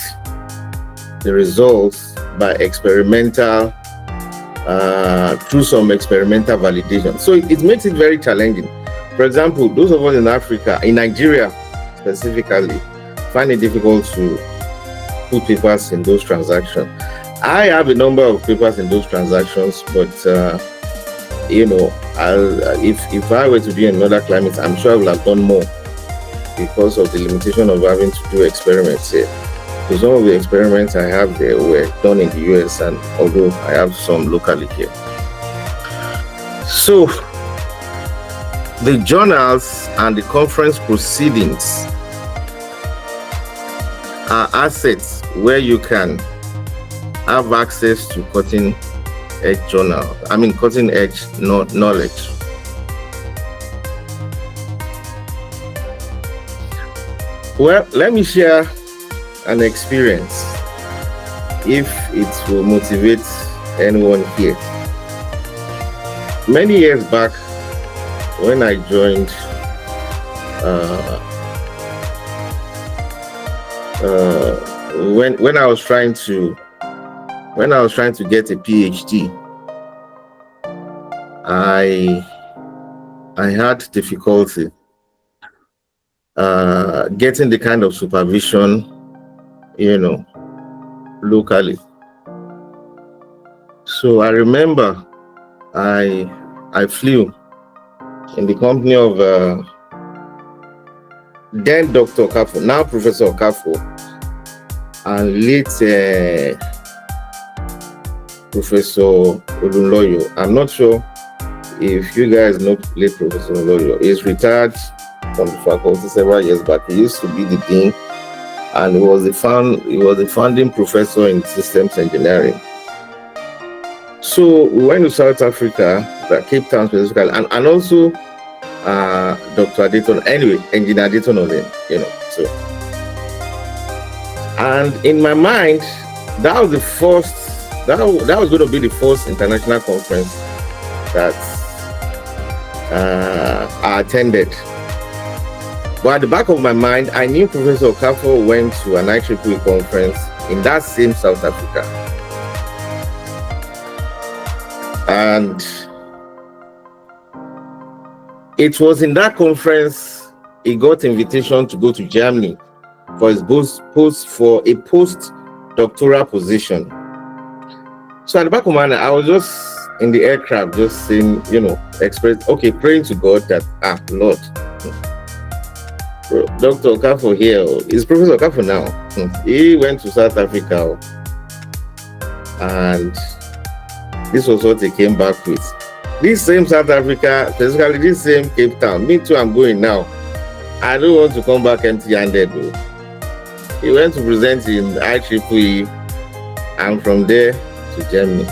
the results by experimental, through some experimental validation. So it makes it very challenging. For example, those of us in Africa, in Nigeria specifically, find it difficult to put papers in those transactions. I have a number of papers in those transactions, but if I were to be in another climate, I'm sure I would have done more because of the limitation of having to do experiments here. So some of the experiments I have there were done in the US, and although I have some locally here. So the journals and the conference proceedings are assets where you can have access to cutting-edge knowledge. Well, let me share an experience if it will motivate anyone here. Many years back, when I joined when I was trying to get a PhD, I had difficulty getting the kind of supervision locally. So I remember I flew in the company of then Dr. Okafo, now Professor Okafo, and late Professor Olunloyo. I'm not sure if you guys know late Professor Olunloyo. He's retired from the faculty several years back. He used to be the dean, and he was the founding professor in systems engineering. So we went to South Africa, Cape Town specifically, and also Dr. Adeton, anyway, Engineer Adeton was in, so. And in my mind, that was going to be the first international conference that I attended. But at the back of my mind, I knew Professor Okafo went to an IEEE conference in that same South Africa. And it was in that conference he got invitation to go to Germany for his post-doctoral position. So at the back of my mind, I was just in the aircraft, just saying, praying to God that, Lord, Dr. Okafo here is Professor Okafo now. He went to South Africa, and this was what he came back with. This same South Africa, specifically this same Cape Town. Me too, I'm going now. I don't want to come back empty-handed. He went to present in IEEE and from there to Germany.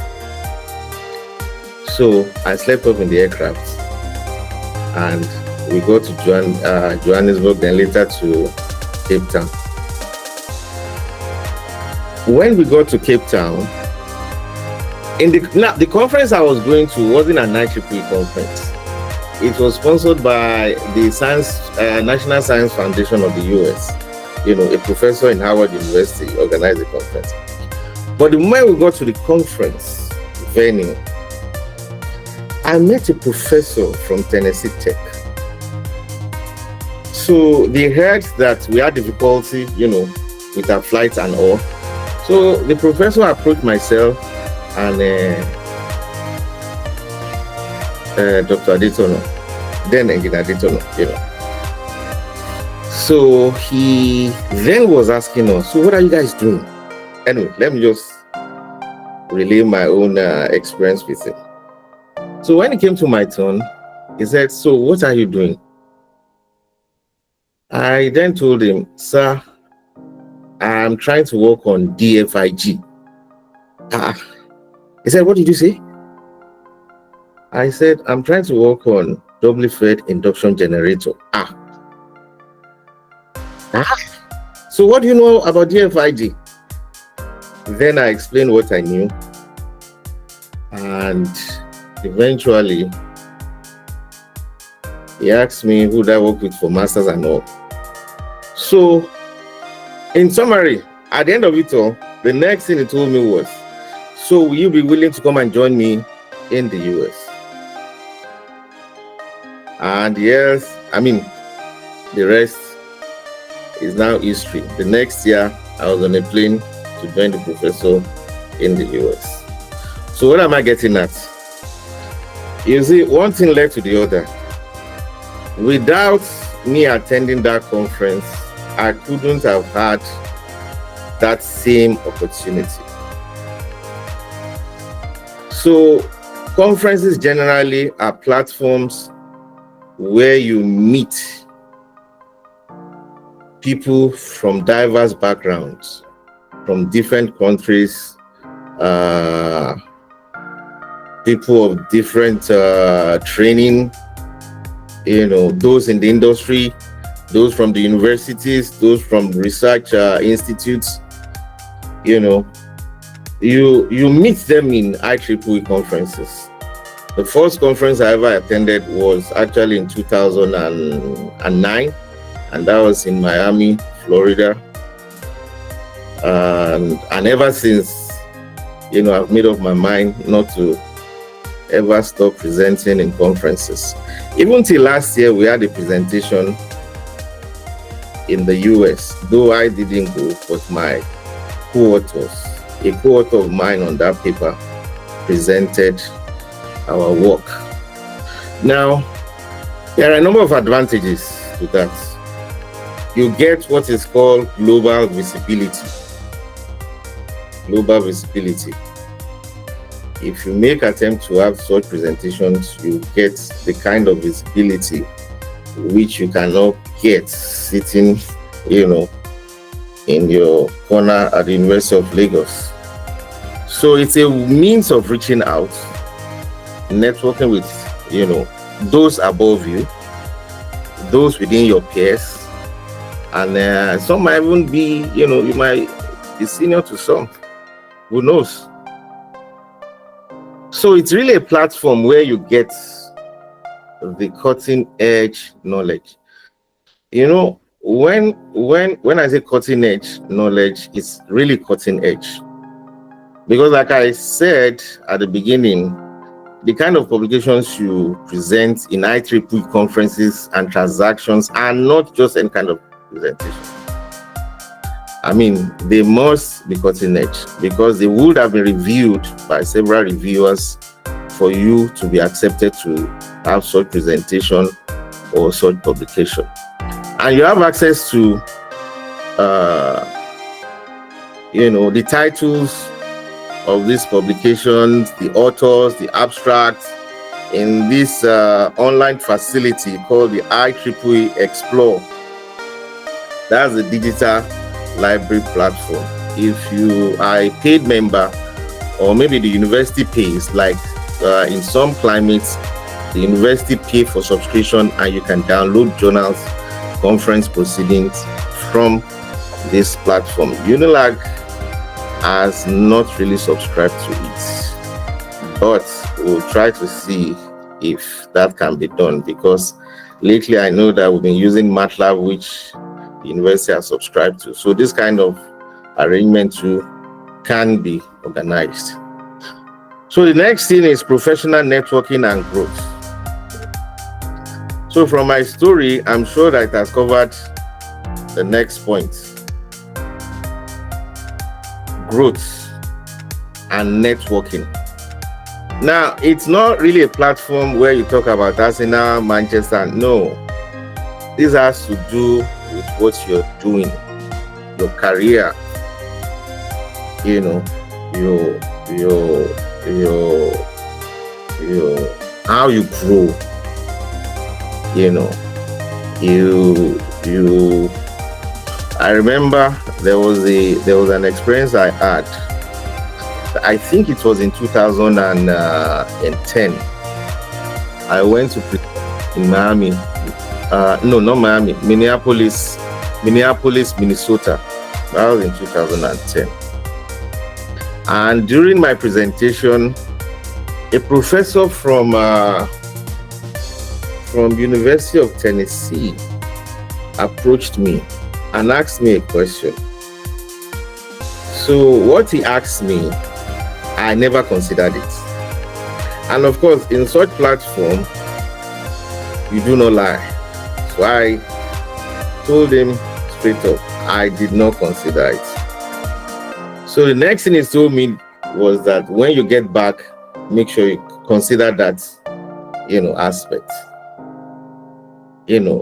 So I slept off in the aircraft, and we go to Johannesburg, then later to Cape Town. When we got to Cape Town, the conference I was going to wasn't an IEEE conference. It was sponsored by the National Science Foundation of the US. A professor in Howard University organized the conference. But the moment we got to the conference venue, I met a professor from Tennessee Tech. So they heard that we had difficulty, with our flights and all. So the professor approached myself and Dr. Adetono, then Engineer Adetono, So he then was asking us, so what are you guys doing? Anyway, let me just relay my own experience with him. So when it came to my turn, he said, so what are you doing? I then told him, sir, I'm trying to work on DFIG. He said, what did you say? I said, I'm trying to work on doubly fed induction generator. So what do you know about DFIG? Then I explained what I knew. And eventually, he asked me who would I work with for masters and all. So, in summary, at the end of it all, the next thing he told me was, so will you be willing to come and join me in the US? And yes, the rest is now history. The next year, I was on a plane to join the professor in the US. So what am I getting at? You see, one thing led to the other. Without me attending that conference, I couldn't have had that same opportunity. So conferences generally are platforms where you meet people from diverse backgrounds, from different countries, people of different training, those in the industry, those from the universities, those from research institutes. You meet them in IEEE conferences. The first conference I ever attended was actually in 2009, and that was in Miami, Florida. And ever since, I've made up my mind not to ever stop presenting in conferences. Even till last year, we had a presentation in the US, though I didn't go, but my a co-author of mine on that paper presented our work. Now, there are a number of advantages to that. You get what is called global visibility. Global visibility. If you make attempt to have such presentations, you get the kind of visibility which you cannot get sitting, in your corner at the University of Lagos. So it's a means of reaching out, networking with, those above you, those within your peers, and some might even be, you might be senior to some. Who knows? So it's really a platform where you get the cutting edge knowledge. When I say cutting edge knowledge, it's really cutting edge. Because like I said at the beginning, the kind of publications you present in IEEE conferences and transactions are not just any kind of presentation. They must be cutting edge because they would have been reviewed by several reviewers for you to be accepted to have such presentation or such publication. And you have access to, the titles of these publications, the authors, the abstracts in this online facility called the IEEE Explore. That's the digital library platform. if you are a paid member, or maybe the university pays, like in some climates, the university pay for subscription and you can download journals, conference proceedings from this platform. UNILAG has not really subscribed to it, but we'll try to see if that can be done, because lately I know that we've been using MATLAB, which the university has subscribed to. So this kind of arrangement too can be organized. So the next thing is professional networking and growth. So from my story, I'm sure that it has covered the next point. Growth and networking. Now, it's not really a platform where you talk about Arsenal, Manchester. No, this has to do with what you're doing, your career, you know, your how you grow, you know, I remember there was an experience I had. I think it was in 2010. I went to in Miami. No, not Miami. Minneapolis, Minnesota. That was in 2010. And during my presentation, a professor from University of Tennessee approached me and asked me a question. So what he asked me, I never considered it. And of course, in such platform, you do not lie. So I told him straight up, I did not consider it. So the next thing he told me was that when you get back, make sure you consider that, aspect.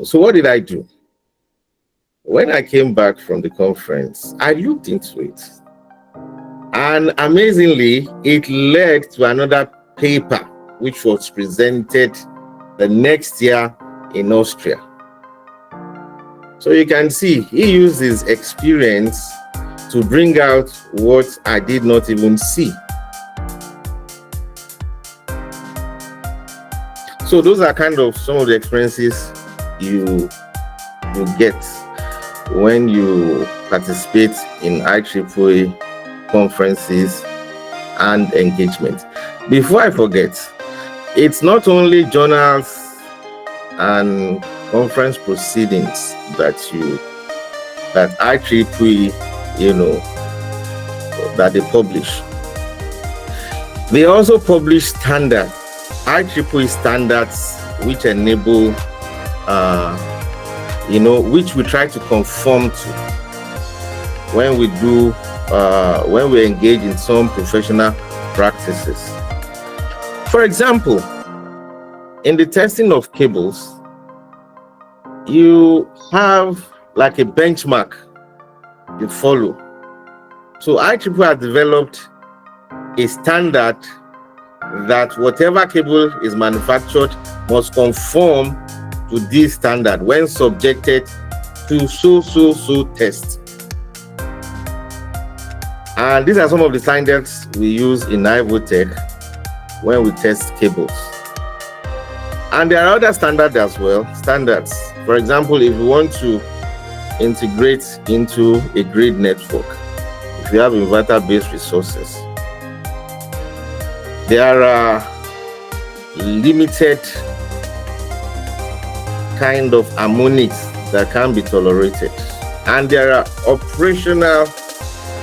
So what did I do? When I came back from the conference, I looked into it. And amazingly, it led to another paper, which was presented the next year in Austria. So you can see, he used his experience to bring out what I did not even see. So those are kind of some of the experiences you get when you participate in IEEE conferences and engagement. Before I forget, it's not only journals and conference proceedings that IEEE, that they publish. They also publish standards, IEEE standards, which enable, which we try to conform to when we do, when we engage in some professional practices. For example, in the testing of cables, you have like a benchmark you follow. So IEEE has developed a standard that whatever cable is manufactured must conform to this standard when subjected to so tests. And these are some of the standards we use in Ivotech when we test cables. And there are other standards as well. Standards, for example, if you want to integrate into a grid network, if you have inverter-based resources, there are limited kind of harmonics that can be tolerated, and there are operational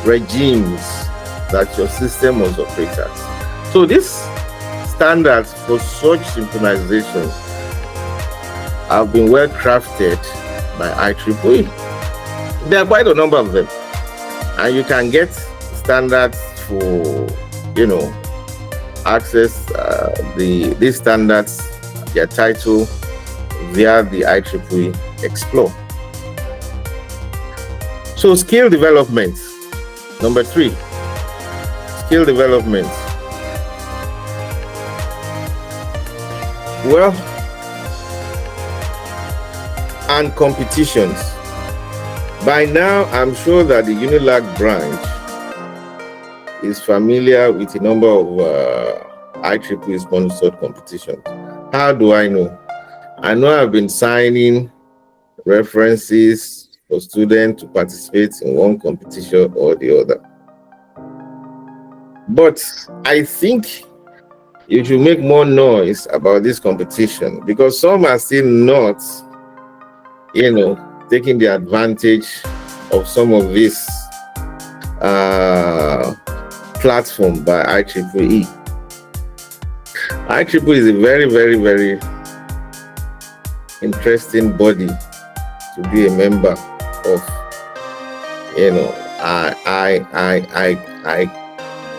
regimes that your system must operate at. So these standards for such synchronization have been well crafted by IEEE. There are quite a number of them, and you can get standards for access these standards, their title, via the IEEE Explore. So skill development. Number 3, skill development. Well, and competitions. By now, I'm sure that the UNILAG branch is familiar with a number of IEEE sponsored competitions. How do I know? I know I've been signing references for students to participate in one competition or the other. But I think you should make more noise about this competition, because some are still not, taking the advantage of some of this platform by IEEE. IEEE is a very, very, very interesting body to be a member of.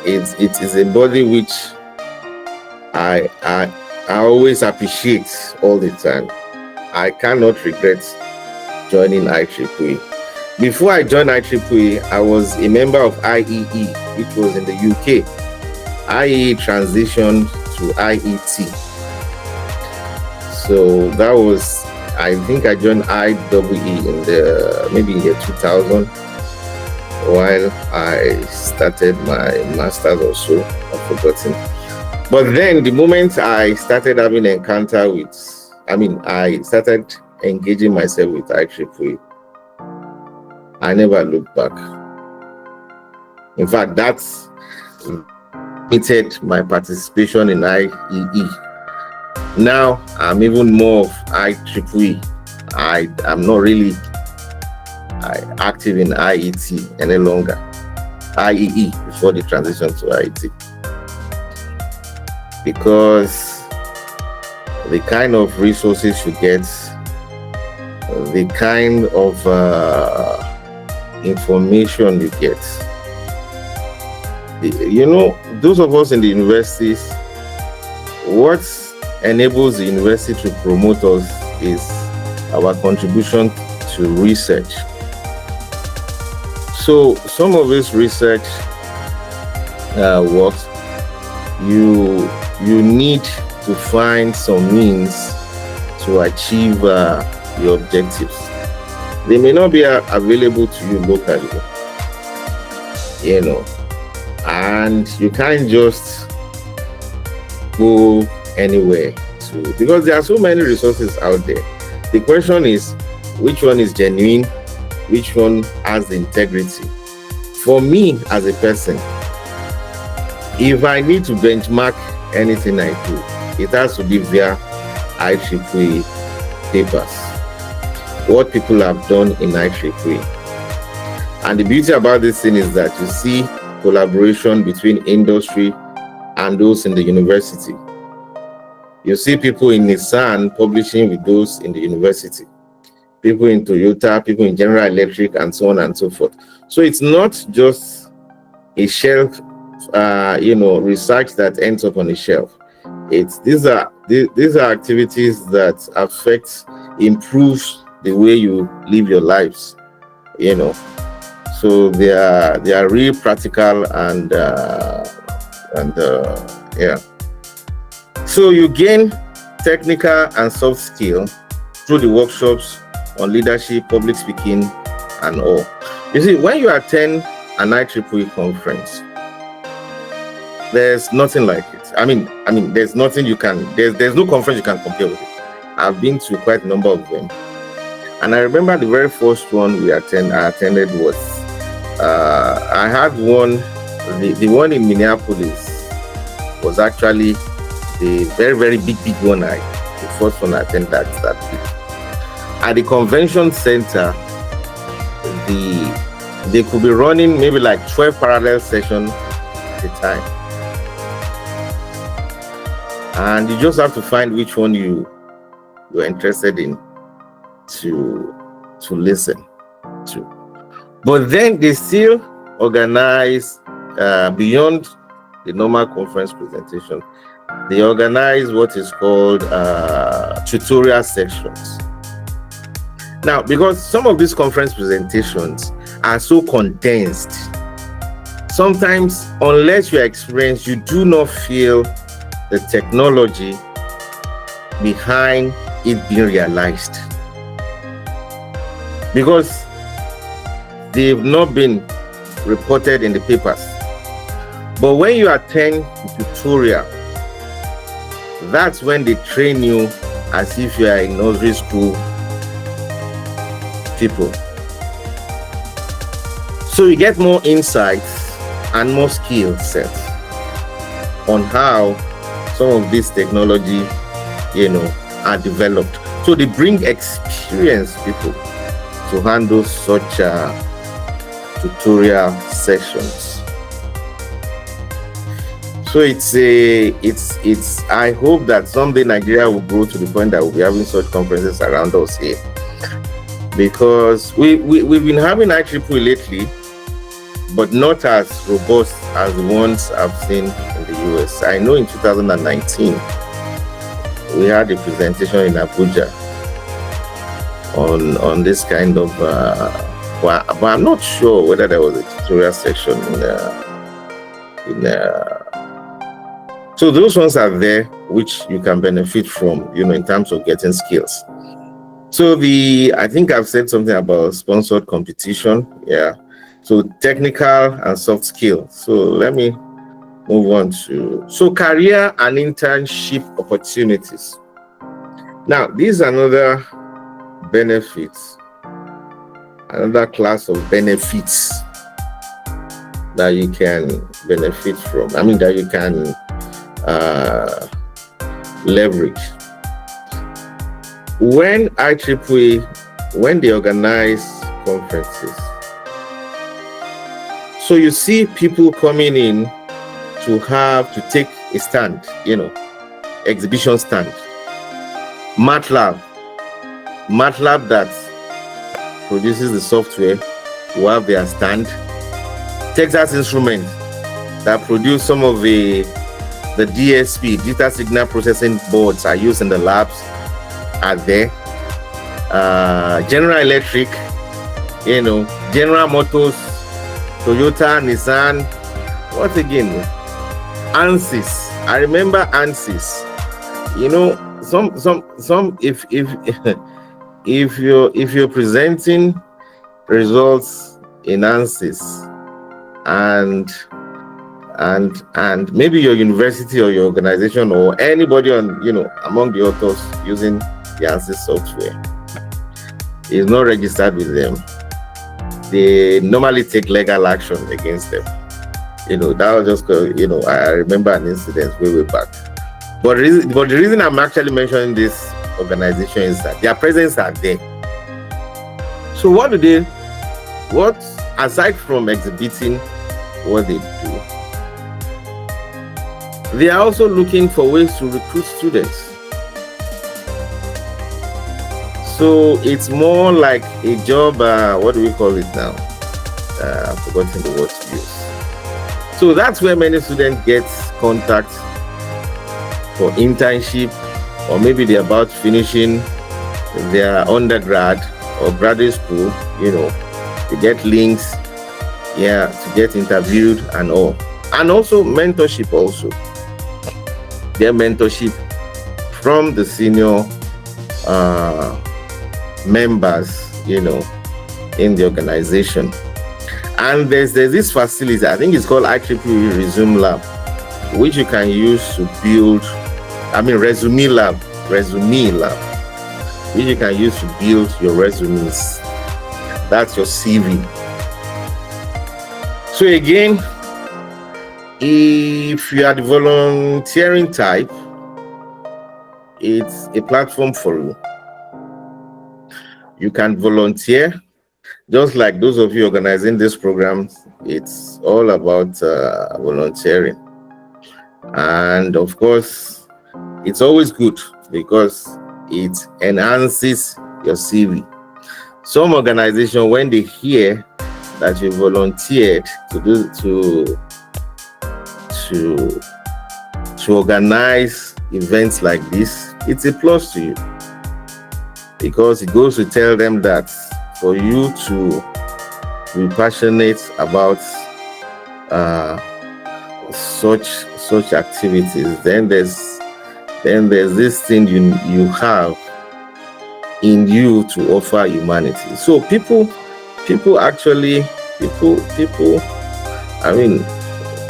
It is a body which I always appreciate all the time. I cannot regret joining IEEE. Before I joined IEEE, I was a member of IEE, which was in the UK. IEE transitioned to IET. So that was, I think I joined IEE in maybe year 2000, while I started my master's or so, I've forgotten. But then the moment I started having an encounter I started engaging myself with IEEE, I never looked back. In fact, that's limited my participation in IEE. Now I'm even more of IEEE. I'm not really active in IET any longer. IEE before the transition to IET. Because the kind of resources you get, the kind of information you get, those of us in the universities, what enables the university to promote us is our contribution to research. So some of this research works, you need to find some means to achieve your objectives. They may not be available to you locally, and you can't just go anywhere because there are so many resources out there. The question is, which one is genuine? Which one has the integrity? For me as a person, if I need to benchmark anything I do, it has to be via IEEE papers, what people have done in IEEE. And the beauty about this thing is that you see collaboration between industry and those in the university. You see people in Nissan publishing with those in the university, people in Toyota, people in General Electric, and so on and so forth. So it's not just a shelf, research that ends up on a shelf. These are activities that improve the way you live your lives, So they are really practical and yeah. So you gain technical and soft skill through the workshops on leadership, public speaking, and all. You see, when you attend an IEEE conference, there's nothing like it. I mean, there's nothing there's no conference you can compare with it. I've been to quite a number of them. And I remember the very first one I attended was, I had one, the one in Minneapolis was actually the very, very big one. The first one I attended that big. At the convention center, they could be running maybe like 12 parallel sessions at a time. And you just have to find which one you're interested in to listen to. But then they still organize beyond the normal conference presentation. They organize what is called tutorial sections. Now, because some of these conference presentations are so condensed, sometimes unless you're experienced, you do not feel the technology behind it being realized, because they've not been reported in the papers. But when you attend the tutorial, that's when they train you as if you are in nursery school people. So you get more insights and more skill sets on how some of this technology, are developed. So they bring experienced people to handle such tutorial sessions. So it's I hope that someday Nigeria will grow to the point that we'll be having such conferences around us here, because we've been having IEEE lately, but not as robust as the ones I've seen in the US. I know in 2019 we had a presentation in Abuja on this kind of but I'm not sure whether there was a tutorial section so those ones are there which you can benefit from, in terms of getting skills. So I think I've said something about sponsored competition. Yeah. So technical and soft skills. So let me move on to career and internship opportunities. Now, these are another benefits, another class of benefits that you can benefit from. That you can leverage. When when they organize conferences, so you see people coming in to take a stand, exhibition stand. MATLAB that produces the software will have their stand. Texas Instruments that produce some of the DSP, digital signal processing boards are used in the labs, are there. General Electric, General Motors, Toyota, Nissan, what again? ANSYS. I remember ANSYS. Some if you're presenting results in ANSYS and maybe your university or your organization or anybody among the authors using the ANSYS software is not registered with them, they normally take legal action against them. That was just I remember an incident way back. But the reason I'm actually mentioning this organization is that their presence are there. So what aside from exhibiting what they do, they are also looking for ways to recruit students. So it's more like a job, what do we call it now? I've forgotten the word to use. So that's where many students get contact for internship, or maybe they're about finishing their undergrad or graduate school, to get links, to get interviewed and all. And also mentorship also. Their mentorship from the senior members, in the organization. And there's this facility, I think it's called IEEE Resume Lab, which you can use to build, Resume Lab, which you can use to build your resumes. That's your CV. So again, if you are the volunteering type, it's a platform for you. You can volunteer, just like those of you organizing this program. It's all about volunteering. And of course, it's always good because it enhances your CV. Some organization, when they hear that you volunteered to organize events like this, it's a plus to you, because it goes to tell them that for you to be passionate about such activities, then there's this thing you have in you to offer humanity. So people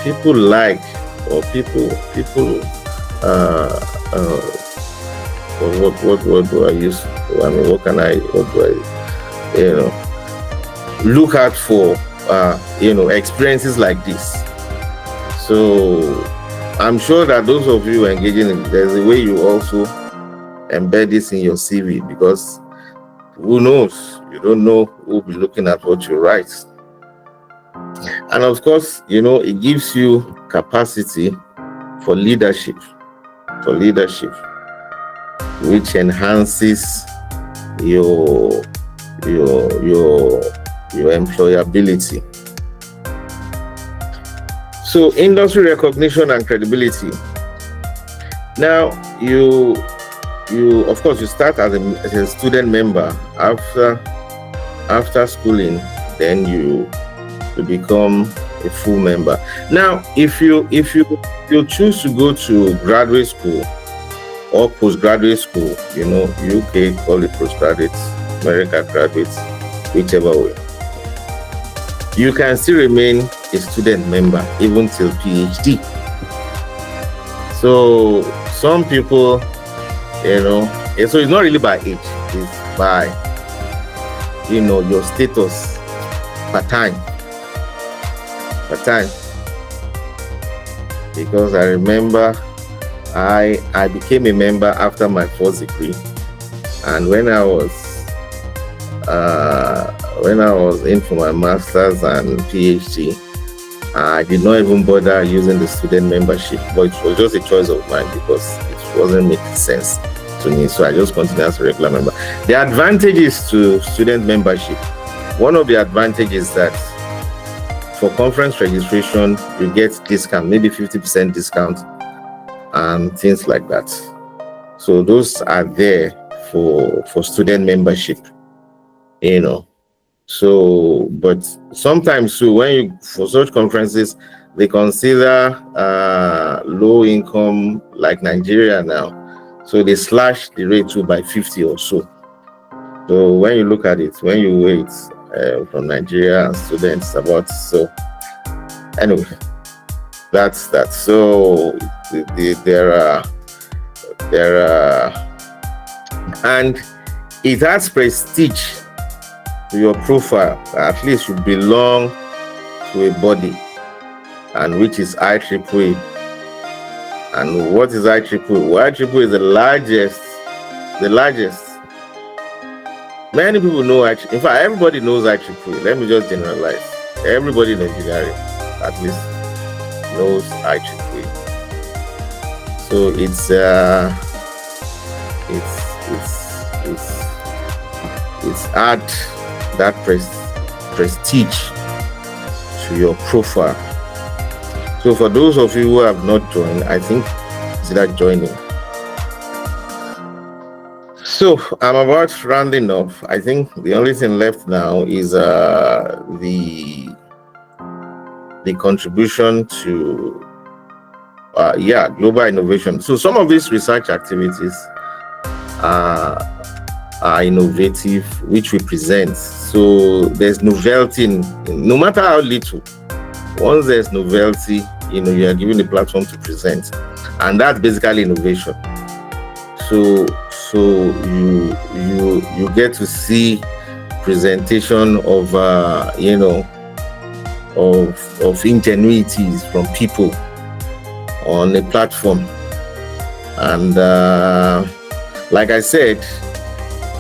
people like, or people what do I use? I mean, what do I look out for, experiences like this. So I'm sure that those of you engaging in, there's a way you also embed this in your CV, because who knows? You don't know who will be looking at what you write. And of course, it gives you capacity for leadership, which enhances your employability. So industry recognition and credibility. Now you of course you start as a student member. After schooling, then you become a full member. Now if you choose to go to graduate school or postgraduate school, UK call it postgraduate, America graduates, whichever way, you can still remain a student member even till PhD. So some people, so it's not really by age, it's by your status per time. Because I remember I became a member after my first degree, and when I was in for my master's and PhD, I did not even bother using the student membership, but it was just a choice of mine because it wasn't making sense to me. So I just continued as a regular member. The advantages to student membership. One of the advantages is that for conference registration, you get discount, maybe 50% discount and things like that. So those are there for student membership, So, but sometimes too, for such conferences, they consider low income like Nigeria now. So they slash the rate too by 50 or so. So when you look at it, when you wait from Nigeria and students about, so anyway, that's that. So there are and it has prestige to your profile. At least you belong to a body, and which is IEEE. And what is IEEE? Well, IEEE is the largest. Many people know IEEE. In fact, everybody knows IEEE. Let me just generalize. Everybody in engineering, at least, knows IEEE. So it's add that prestige to your profile. So for those of you who have not joined, I think consider joining. So I'm about rounding off. I think the only thing left now is the contribution to global innovation. So some of these research activities are innovative, which we present. So there's novelty in no matter how little. Once there's novelty, you are given the platform to present, and that's basically innovation. So you get to see presentation of of ingenuities from people on a platform, and like I said,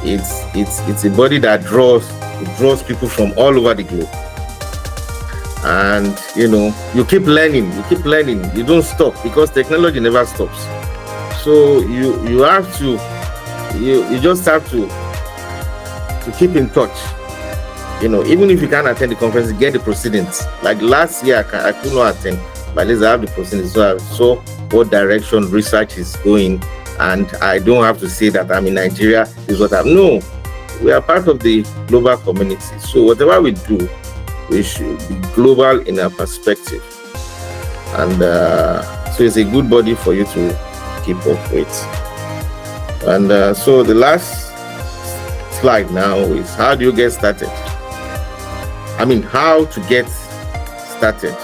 it's a body that draws people from all over the globe. And you keep learning, you don't stop, because technology never stops. So you have to you just have to keep in touch. Even if you can't attend the conference, get the proceedings. Like last year I could not attend, but at least I have the proceedings, so I saw what direction research is going, and I don't have to say that I'm in Nigeria, is what I'm. No, we are part of the global community, so whatever we do, we should be global in our perspective. And so it's a good body for you to keep up with. And so the last slide now is how do you get started? I mean, how to get started.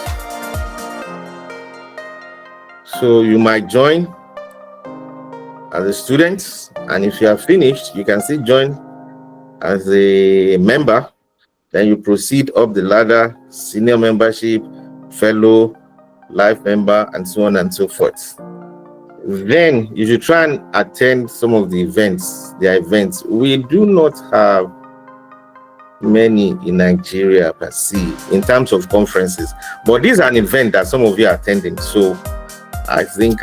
So you might join as a student, and if you are finished, you can still join as a member. Then you proceed up the ladder, senior membership, fellow, life member, and so on and so forth. Then you should try and attend some of the events, their events. We do not have many in Nigeria per se in terms of conferences, but this is an event that some of you are attending. So I think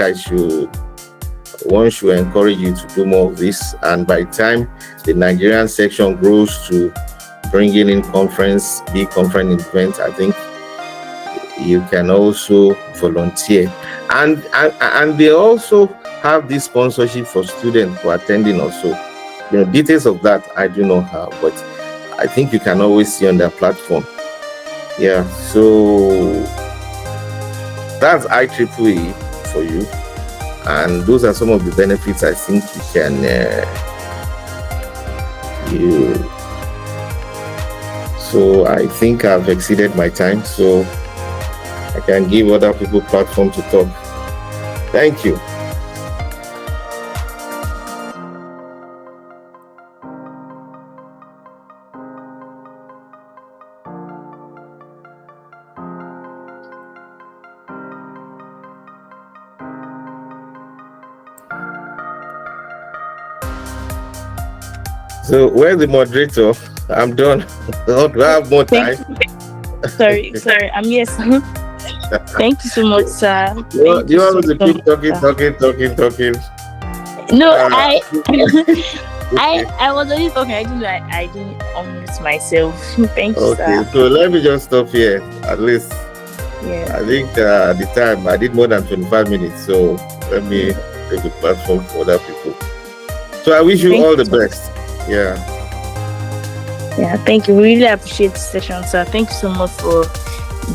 one should encourage you to do more of this. And by the time the Nigerian section grows to bringing in big conference events, I think you can also volunteer. And they also have this sponsorship for students for attending also. Details of that I do not have, but I think you can always see on their platform. Yeah, so that's IEEE for you. And those are some of the benefits I think you can So I think I've exceeded my time, so I can give other people platform to talk. Thank you. So where's the moderator? I'm done. Do I have more time? Sorry, I'm yes. Thank you so much, sir. Do you want me to keep talking? No, I was only talking. I didn't unmute myself. Thank you, sir. Okay, so let me just stop here. At least, yeah. I think at the time I did more than 25 minutes. So let me take the platform for other people. So I wish you all the best. Yeah. Yeah, thank you. We really appreciate the session, sir. Thank you so much for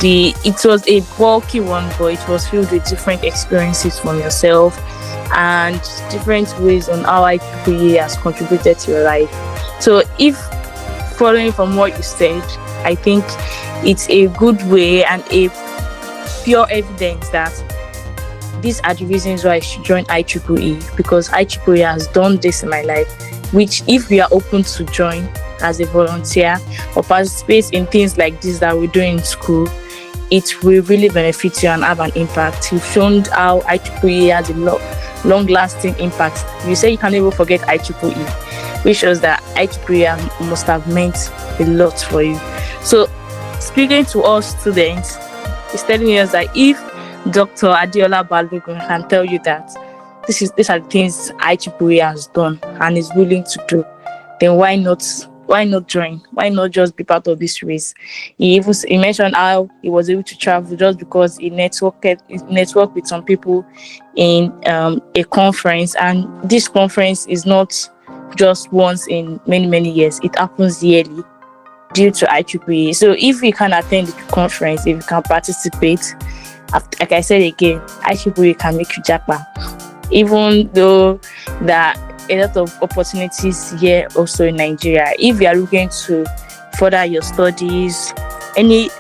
it was a bulky one, but it was filled with different experiences from yourself and different ways on how IEEE has contributed to your life. So if following from what you said, I think it's a good way and a pure evidence that these are the reasons why I should join IEEE, because IEEE has done this in my life, which if we are open to join as a volunteer or participate in things like this that we do in school, it will really benefit you and have an impact. You've shown how IEEE has a long-lasting impact. You say you can't even forget IEEE, which shows that IEEE must have meant a lot for you. So speaking to all students, it's telling us that if Dr. Adiola Balogun can tell you that these are the things IEEE has done and is willing to do, then why not join? Why not just be part of this race? He mentioned how he was able to travel just because he networked with some people in a conference, and this conference is not just once in many years. It happens yearly due to IEEE. So if we can attend the conference, if we can participate, like I said again, IEEE can make you japa. Even though that a lot of opportunities here also in Nigeria. If you are looking to further your studies, any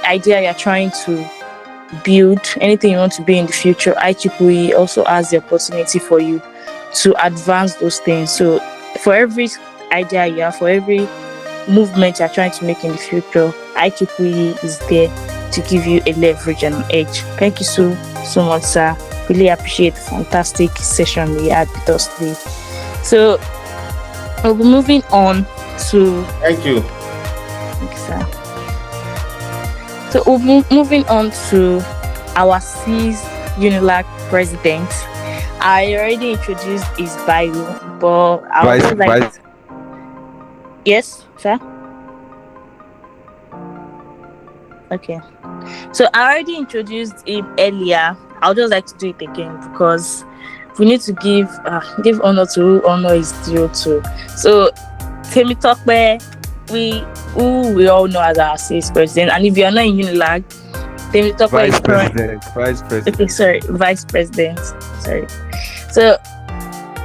idea you're trying to build, anything you want to be in the future, IEEE also has the opportunity for you to advance those things. So for every idea you have, for every movement you're trying to make in the future, IEEE is there to give you a leverage and an edge. Thank you so much, sir. Really appreciate the fantastic session we had with us today. So we'll be moving on to. Thank you. Thank you, sir. So we'll be moving on to our SEAS UNILAG president. I already introduced his bio, but I would like. Yes, sir. Okay. So I already introduced him earlier. I would just like to do it again because we need to give honor to who honor is due to. So Temitope, we all know as our SEAS president, and if you are not in UNILAG, Temitope is Vice President. Okay, sorry, Vice President. Sorry. So,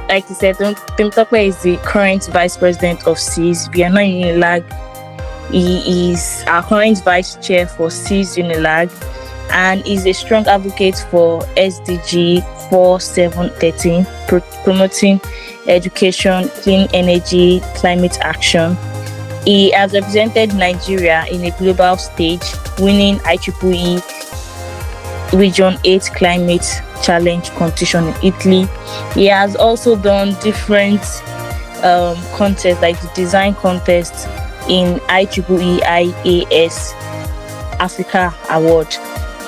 like you said, Temitope is the current Vice President of SEAS. If you are not in UNILAG, he is our current Vice Chair for SEAS UNILAG. and is a strong advocate for SDG 4713, promoting education, clean energy, climate action. He has represented Nigeria in a global stage, winning IEEE Region 8 Climate Challenge competition in Italy. He has also done different contests, like the design contest in IEEE IAS Africa Award.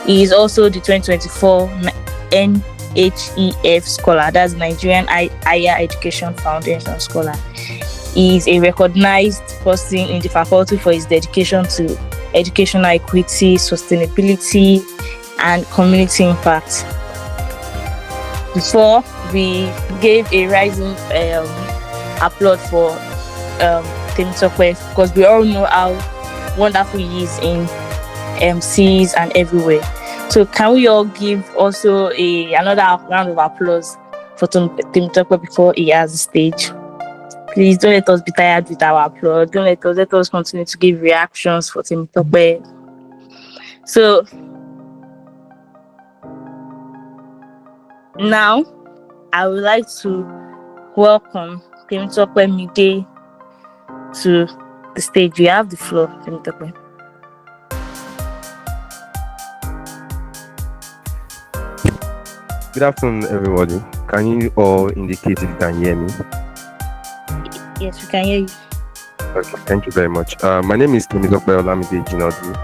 He is also the 2024 NHEF Scholar, that's Nigerian Higher Education Foundation Scholar. He is a recognized person in the faculty for his dedication to educational equity, sustainability, and community impact. Before, we gave a rising applaud for Temitope, because we all know how wonderful he is in MCs and everywhere. So can we all give also another round of applause for Temitope before he has the stage? Please don't let us be tired with our applause. Let us continue to give reactions for Temitope. So now I would like to welcome Temitope Mide to the stage. You have the floor, Temitope. Good afternoon, everybody. Can you all indicate if you can hear me? Yes, we can hear you. Okay, thank you very much. My name is Temitope Olamide Jinodi.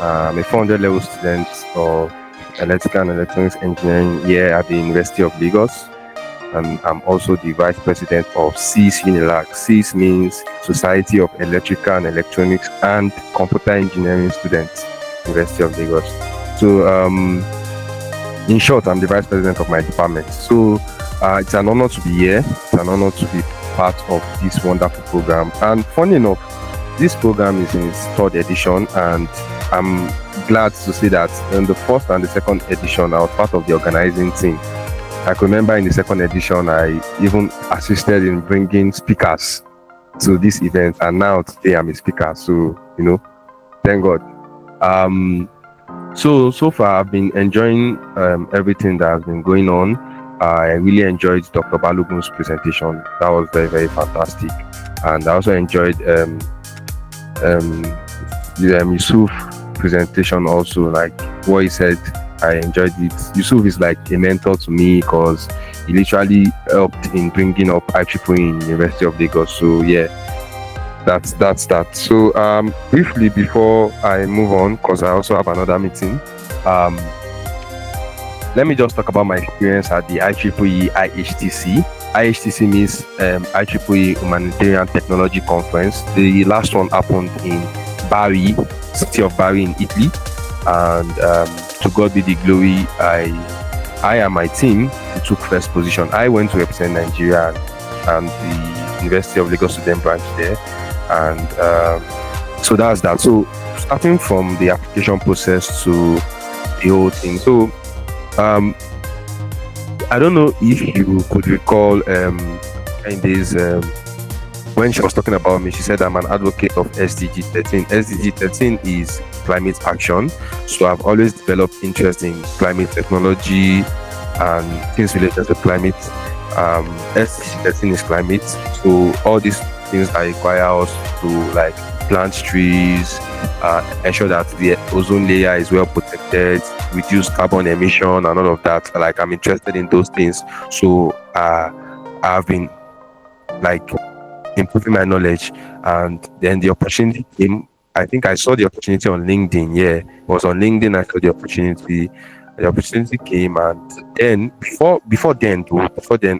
I'm a 400 level student of Electrical and Electronics Engineering here at the University of Lagos. And I'm also the Vice President of SEES UNILAG. SEES means Society of Electrical and Electronics and Computer Engineering Students, University of Lagos. So, in short, I'm the Vice President of my department. So, it's an honor to be here. It's an honor to be part of this wonderful program. And funny enough, this program is in its third edition, and I'm glad to say that in the first and the second edition, I was part of the organizing team. I can remember in the second edition, I even assisted in bringing speakers to this event, and now today I'm a speaker. So, thank God. So far I've been enjoying everything that has been going on. I really enjoyed Dr. Balogun's presentation. That was very, very fantastic. And I also enjoyed Yusuf's presentation also, like what he said. I enjoyed it. Yusuf is like a mentor to me because he literally helped in bringing up IEEE in University of Lagos. So yeah, that's that. So briefly before I move on, because I also have another meeting, let me just talk about my experience at the IEEE IHTC. IHTC means IEEE Humanitarian Technology Conference. The last one happened in Bari, city of Bari in Italy, and to God be the glory, I and my team took first position. I went to represent Nigeria and the University of Lagos student branch there, and so that's that. So starting from the application process to the whole thing. So I don't know if you could recall in this when she was talking about me, she said I'm an advocate of SDG 13. SDG 13 is climate action. So I've always developed interest in climate technology and things related to climate. SDG 13 is climate. So all these things that require us to like plant trees, ensure that the ozone layer is well protected, reduce carbon emission and all of that. Like I'm interested in those things. So I've been like improving my knowledge, and then the opportunity came. I think I saw the opportunity on LinkedIn. Yeah, it was on LinkedIn. I saw the opportunity. The opportunity came, and then before then,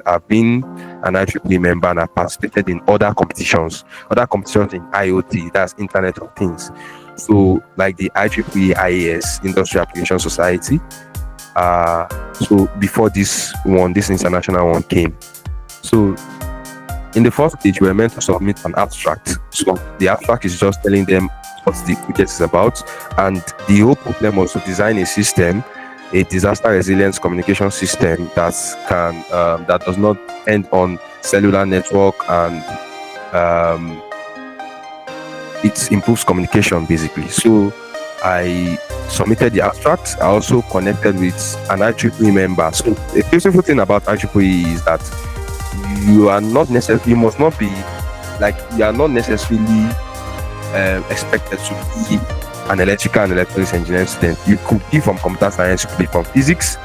I've been an IEEE member and I participated in other competitions in IoT, that's Internet of Things. So like the IEEE IEEE'S, Industry Application Society. So before this international one came. So in the first stage, we were meant to submit an abstract. So the abstract is just telling them what the project is about, and the whole problem was to design a system, a disaster resilience communication system that can that does not end on cellular network, and it improves communication basically. So I submitted the abstract. I also connected with an IEEE member. So the beautiful thing about IEEE is that you are not necessarily, you must not be like, you are not necessarily expected to be an electrical and electronics engineering student. You could be from computer science, you could be from physics.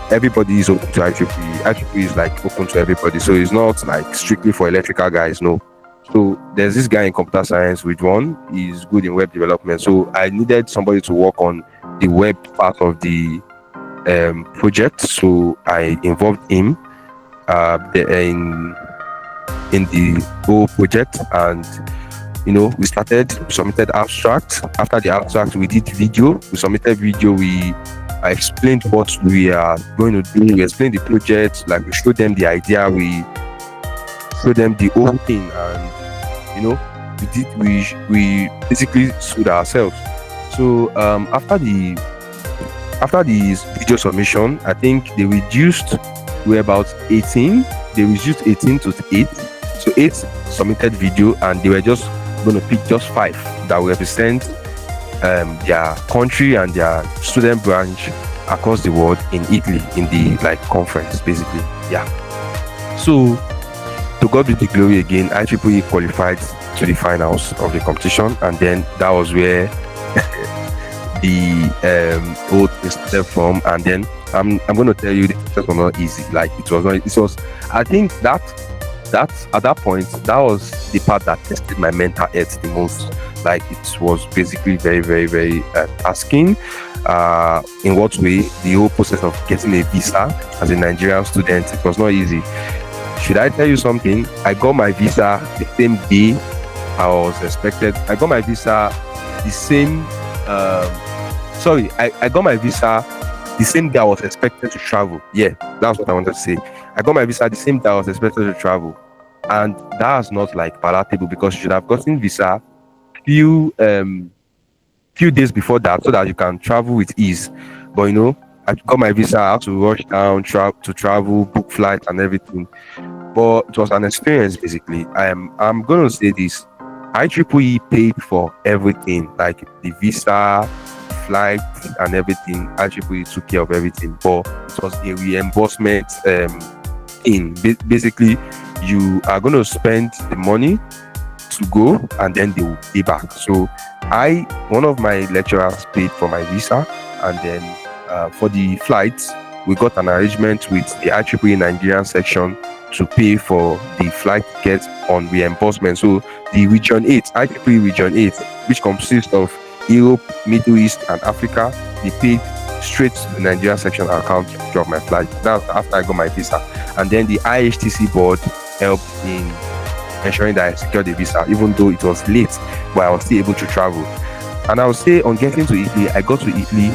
Everybody is open to IEEE. IEEE is like open to everybody. So it's not like strictly for electrical guys, no. So there's this guy in computer science with one, he's good in web development. So I needed somebody to work on the web part of the project. So I involved him in the whole project, and we submitted abstract. After the abstract, we did video. We submitted video. I explained what we are going to do. We explained the project. Like, we showed them the idea. We showed them the whole thing, and we basically sued ourselves. So after the video submission, I think they reduced. We were about 18. They reduced 18 to 8. So 8 submitted video, and they were just going to pick just 5 that will represent their country and their student branch across the world in Italy, in the conference, basically. Yeah. So to God be the glory again, IEEE qualified to the finals of the competition, and then that was where the whole thing started from. And then I'm going to tell you, the process was not easy. It was. I think that at that point, that was the part that tested my mental health the most. It was basically very, very, very tasking. In what way? The whole process of getting a visa as a Nigerian student, it was not easy. Should I tell you something? I got my visa the same day I was expected. I got my visa the same. I got my visa the same day I was expected to travel. Yeah, that's what I wanted to say. I got my visa the same day I was expected to travel, and that's not palatable, because you should have gotten visa few days before that, so that you can travel with ease. But I got my visa, I had to rush down to travel, book flight and everything. But it was an experience, basically. I'm gonna say this: IEEE paid for everything, like the visa, flight, and everything. IEEE took care of everything, but it was a reimbursement thing. Basically, you are gonna spend the money to go, and then they will pay back. So one of my lecturers paid for my visa, and then for the flights, we got an arrangement with the IEEE Nigerian section to pay for the flight tickets on reimbursement. So the Region 8, IEEE Region 8, which consists of Europe, Middle East, and Africa, they paid straight to the Nigerian section account to drop my flight. That's after I got my visa. And then the IHTC board helped in ensuring that I secured the visa, even though it was late, but I was still able to travel. And I would say, on getting to Italy, I got to Italy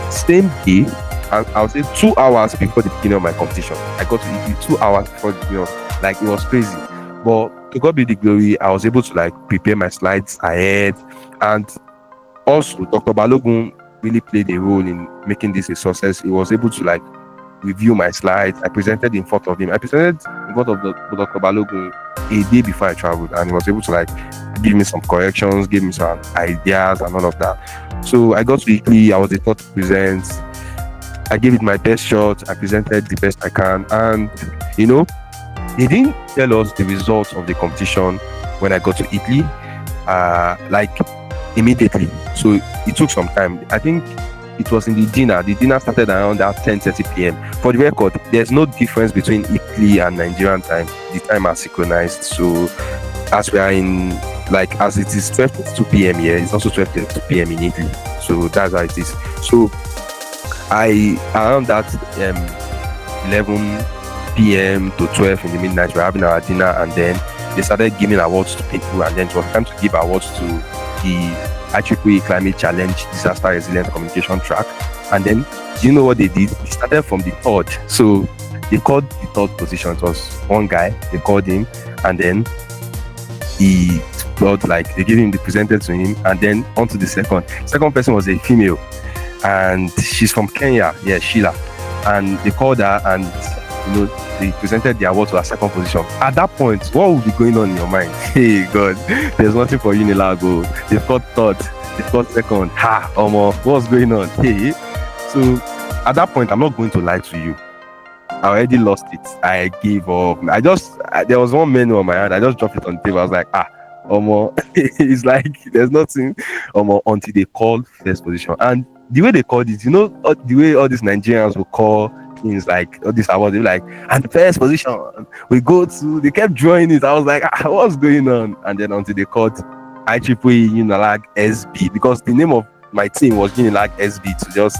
same day, and I would say 2 hours before the beginning of my competition. I got to Italy 2 hours before the beginning of, it was crazy. But to God be the glory, I was able to prepare my slides ahead. And also, Dr. Balogun really played a role in making this a success. He was able to review my slides. I presented in front of him. I presented in front of Dr. Balogun a day before I traveled, and he was able to give me some corrections, give me some ideas and all of that. So I got to Italy. I was the third to present. I gave it my best shot. I presented the best I can, and they didn't tell us the results of the competition when I got to Italy immediately. So it took some time. I think it was in the dinner. The dinner started around 10:30 p.m. For the record, there's no difference between Italy and Nigerian time. The time are synchronized. So as we are in as it is 12:02 p.m. here, it's also 12:32 p.m. in Italy. So that's how it is. So around that 11 p.m. to 12 in the midnight, we're having our dinner, and then they started giving awards to people, and then it was time to give awards to the IEEE Climate Challenge Disaster Resilient Communication track. And then, do you know what they did? They started from the third. So they called the third position. It was one guy, they called him, and then he felt they gave him, they presented to him, and then on to the second. Second person was a female, and she's from Kenya, Sheila. And they called her, and they presented the award to her second position. At that point, what would be going on in your mind? Hey God, there's nothing for Unilago. They've got third. They got second. Ha, what's going on? Hey. So at that point, I'm not going to lie to you. I already lost it. I gave up. There was one menu on my hand. I just dropped it on the table. I was like, it's like there's nothing, until they called first position. And the way they called it, the way all these Nigerians will call things like all these awards, they're like, and the first position, they kept drawing it. I was like, what's going on? And then until they called IEEE Unilag SB, because the name of my team was Unilag SB, to just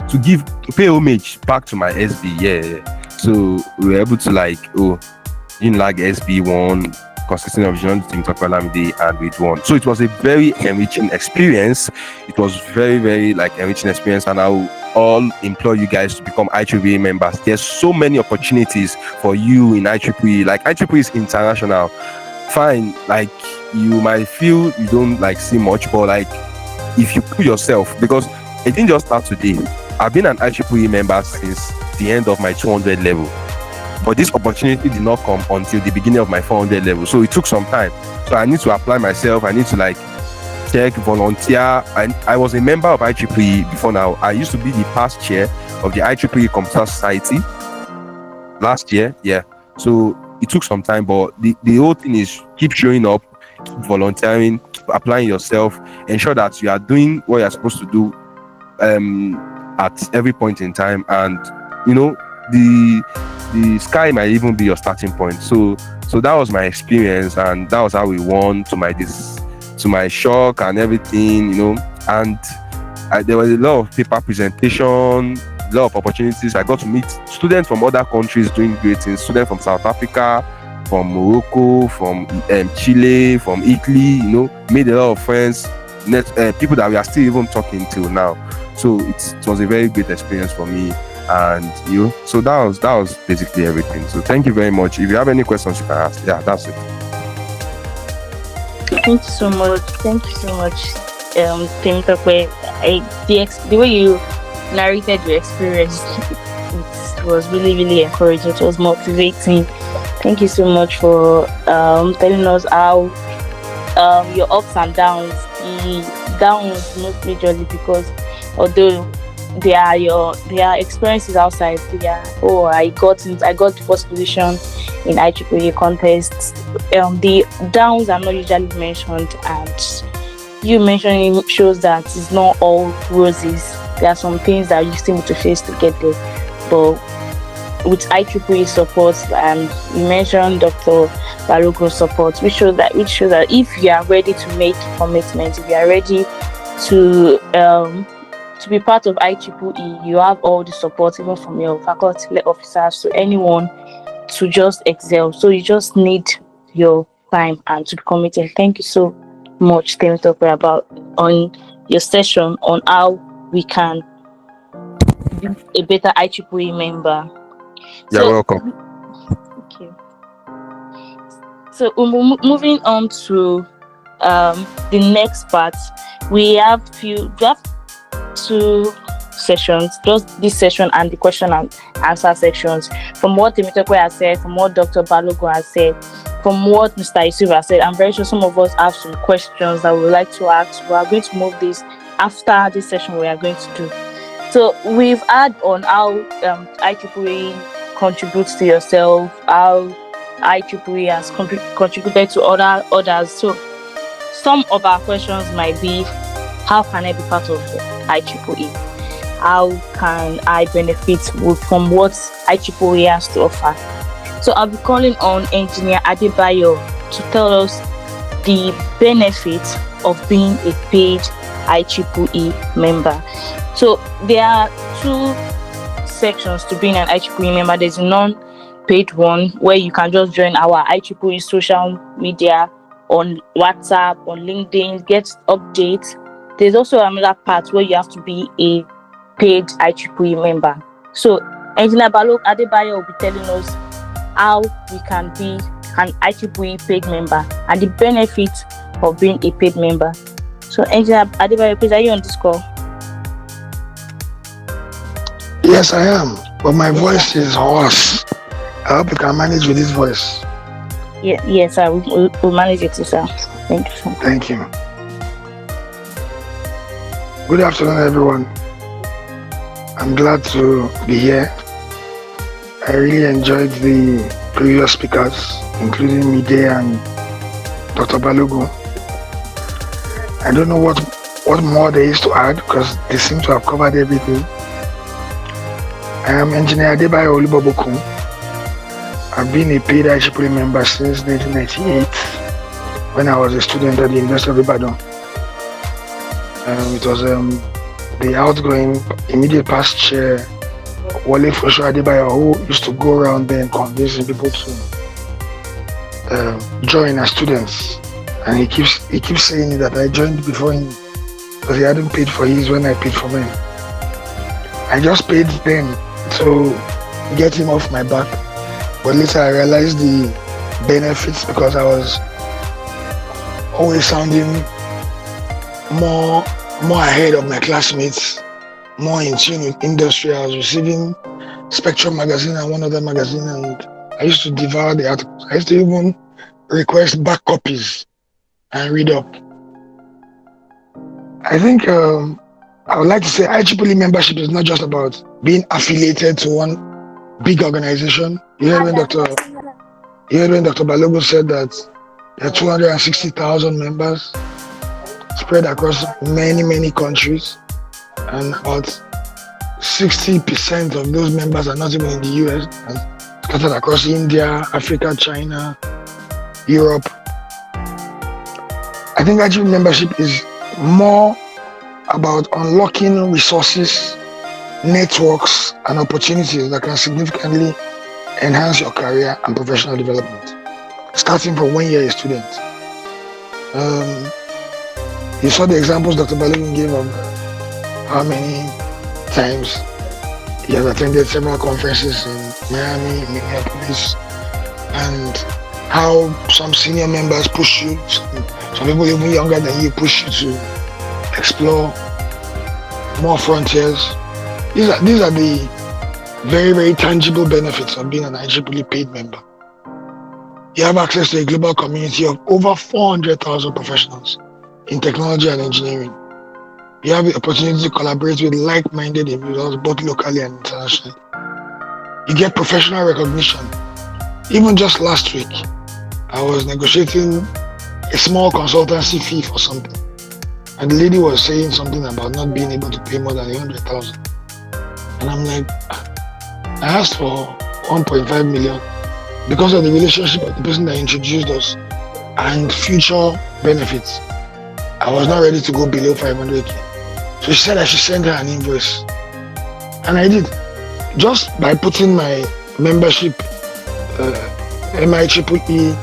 to pay homage back to my SB. Yeah. So we were able to Unilag SB won, consisting of Jean Team Tokolamide, and we won. So it was a very enriching experience. It was very, very enriching experience, and I will all implore you guys to become IEEE members. There's so many opportunities for you in IEEE. IEEE is international. Fine, you might feel you don't see much, but if you put yourself, because it didn't just start today. I've been an IEEE member since the end of my 200 level, but this opportunity did not come until the beginning of my 400 level, so it took some time. So I need to apply myself. I need to check, volunteer. And I was a member of IEEE before now. I used to be the past chair of the IEEE Computer Society last year. Yeah, so it took some time, but the whole thing is keep showing up, keep volunteering, keep applying yourself, ensure that you are doing what you're supposed to do at every point in time, and the sky might even be your starting point. So that was my experience, and that was how we won, to my shock and everything, and there was a lot of paper presentation, a lot of opportunities. I got to meet students from other countries doing great things, students from South Africa, from Morocco, from Chile, from Italy, made a lot of friends, people that we are still even talking to now. So it was a very great experience for me, and so that was basically everything. So thank you very much. If you have any questions, you can ask. Yeah, that's it. Thank you so much. Temitope. The way you narrated your experience, it was really, really encouraging. It was motivating. Thank you so much for telling us how your ups and downs. The downs most majorly because although they are experiences outside, I got the first position in IEEE contests. The downs are not usually mentioned, and you mentioning shows that it's not all roses. There are some things that you still need to face to get there, but with IEEE support, and you mentioned Dr. Balogun's support, which shows that if you are ready to make commitments, if you are ready to be part of IEEE, you have all the support, even from your faculty officers to anyone, to just excel. So you just need your time and to be committed. Thank you so much, Temitope, about on your session on how we can be a better IEEE member. You're welcome. Okay. So moving on to the next part, we have two sessions, just this session and the question and answer sections. From what Temitope has said, from what Dr. Balogun has said, from what Mr. Yusuf has said, I'm very sure some of us have some questions that we would like to ask. We are going to move this after this session we are going to do. So we've had on how IEEE contributes to yourself, how IEEE has contributed to others. So some of our questions might be, how can I be part of IEEE? How can I benefit from what IEEE has to offer? So I'll be calling on Engineer Adebayo to tell us the benefit of being a paid IEEE member. So there are two sections to being an IEEE member. There's a non-paid one where you can just join our IEEE social media on WhatsApp, on LinkedIn, get updates. There's also another part where you have to be a paid IEEE member. So Engineer Adebayo will be telling us how we can be an IEEE paid member and the benefit of being a paid member. So Engineer Adebayo, please, are you on this call? Yes, I am, but my voice is hoarse. I hope you can manage with this voice. Yes, sir. We'll manage it, sir. Thank you, sir. Thank you. Good afternoon, everyone. I'm glad to be here. I really enjoyed the previous speakers, including Mide and Dr. Balogun. I don't know what more there is to add because they seem to have covered everything. I am Engineer Adebayo Olubobokun. I've been a paid IEEE member since 1998 when I was a student at the University of Ibadan. It was the outgoing immediate past chair, Wale Fosho Adebayo, who used to go around there convincing people to join as students. And he keeps saying that I joined before him because he hadn't paid for his when I paid for mine. I just paid them to get him off my back. But later I realized the benefits because I was always sounding more ahead of my classmates, more in tune with industry. I was receiving Spectrum magazine and one other magazine, and I used to devour the articles. I used to even request back copies and read up. I think I would like to say IEEE membership is not just about being affiliated to one big organization. You heard when Dr. Balogun said that there are 260,000 members spread across many countries, and about 60% of those members are not even in the US, and scattered across India, Africa, China, Europe. I think IEEE membership is more about unlocking resources, networks, and opportunities that can significantly enhance your career and professional development, starting from when you're a student. You saw the examples Dr. Balogun gave of how many times he has attended several conferences in Miami, Minneapolis, and how some senior members push you, some people even younger than you push you to explore more frontiers. These are the very tangible benefits of being an IEEE paid member. You have access to a global community of over 400,000 professionals in technology and engineering. You have the opportunity to collaborate with like-minded individuals, both locally and internationally. You get professional recognition. Even just last week, I was negotiating a small consultancy fee for something, and the lady was saying something about not being able to pay more than 100,000. And I'm like, I asked for 1.5 million because of the relationship of the person that introduced us and future benefits. I was not ready to go below 500k. So she said I should send her an invoice. And I did. Just by putting my membership, MIEEE,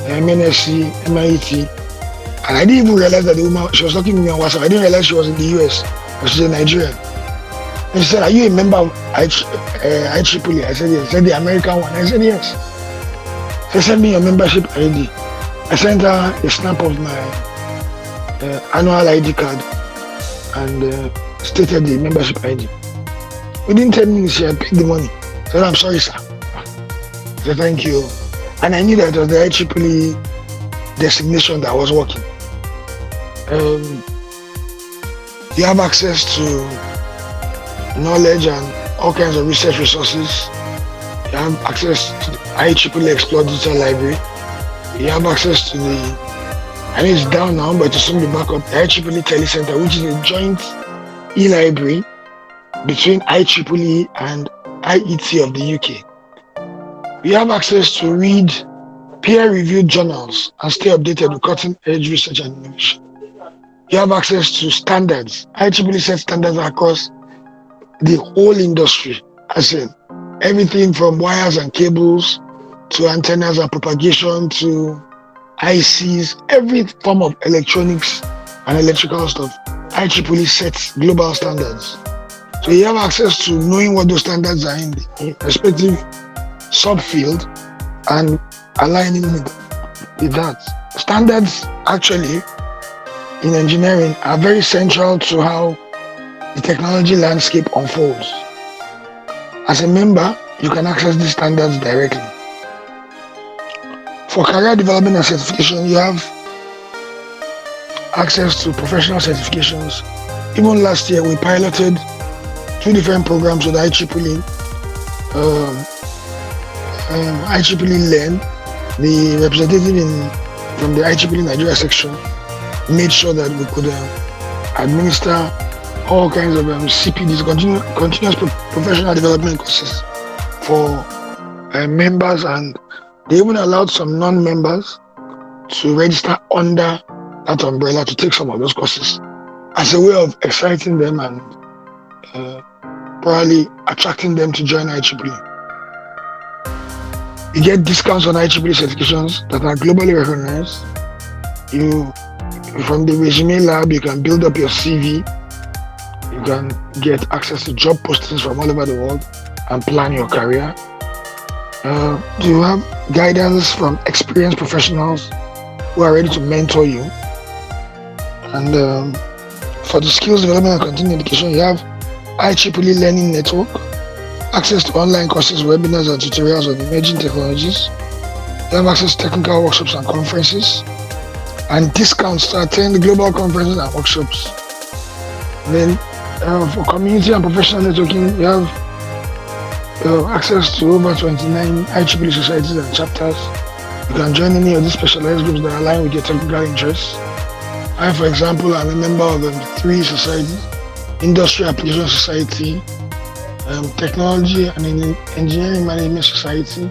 MNSC, MIET, and I didn't even realize that the woman, she was talking to me on WhatsApp. I didn't realize she was in the US, but she's a Nigerian. And she said, are you a member of IEEE? I said, yes. She said, the American one? I said, yes. She sent me your membership ID. I sent her a snap of my annual ID card and stated the membership ID. Within 10 minutes, she had paid the money. I said, I'm sorry, sir. I said, thank you. And I knew that it was the IEEE designation that was working. You have access to knowledge and all kinds of research resources. You have access to the IEEE Explore Digital Library. You have access to the, I mean it's down now, but to soon be back up, the IEEE Telecenter, which is a joint e-library between IEEE and IET of the UK. You have access to read peer-reviewed journals and stay updated with cutting-edge research and innovation. You have access to standards. IEEE sets standards across the whole industry. I said, everything from wires and cables to antennas and propagation to ICs, every form of electronics and electrical stuff. IEEE sets global standards. So you have access to knowing what those standards are in the respective subfield and aligning with that. Standards actually in engineering are very central to how the technology landscape unfolds. As a member, you can access these standards directly. For career development and certification, you have access to professional certifications. Even last year, we piloted 2 different programs with IEEE. IEEE Learn, the representative from the IEEE Nigeria section, made sure that we could administer all kinds of CPDs, continuous professional development courses for members, and they even allowed some non-members to register under that umbrella to take some of those courses as a way of exciting them and probably attracting them to join IEEE. You get discounts on IEEE certifications that are globally recognized. From the resume lab, you can build up your CV. You can get access to job postings from all over the world and plan your career. You have guidance from experienced professionals who are ready to mentor you. And for the skills development and continuing education, you have IEEE Learning Network, access to online courses, webinars, and tutorials on emerging technologies. You have access to technical workshops and conferences, and discounts to attend global conferences and workshops. Then for community and professional networking, you have access to over 29 IEEE societies and chapters. You can join any of these specialized groups that align with your technical interests. I, for example, am a member of 3 societies: Industry Application Society, Technology and Engineering Management Society,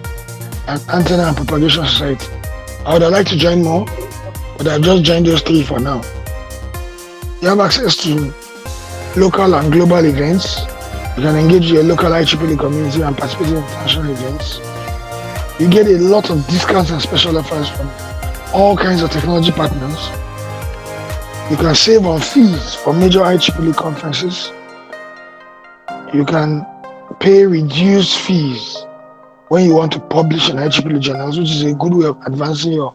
and Antenna and Propagation Society. I would like to join more, but I've just joined those 3 for now. You have access to local and global events. You can engage your local IEEE community and participate in international events. You get a lot of discounts and special offers from all kinds of technology partners. You can save on fees for major IEEE conferences. You can pay reduced fees when you want to publish in IEEE journals, which is a good way of advancing your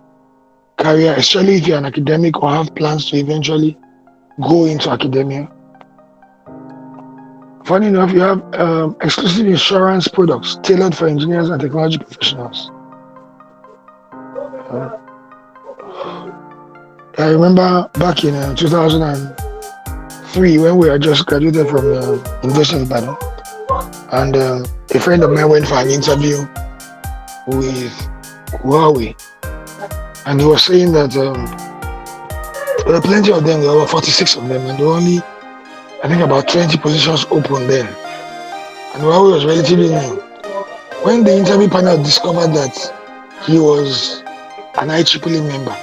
career, especially if you're an academic or have plans to eventually go into academia. Funny enough, you have exclusive insurance products tailored for engineers and technology professionals. I remember back in 2003 when we had just graduated from University of Ibadan, and a friend of mine went for an interview with Huawei, and he was saying that there were plenty of them, there were 46 of them, and there were only, I think, about 20 positions open there. And Huawei was relatively new. When the interview panel discovered that he was an IEEE member,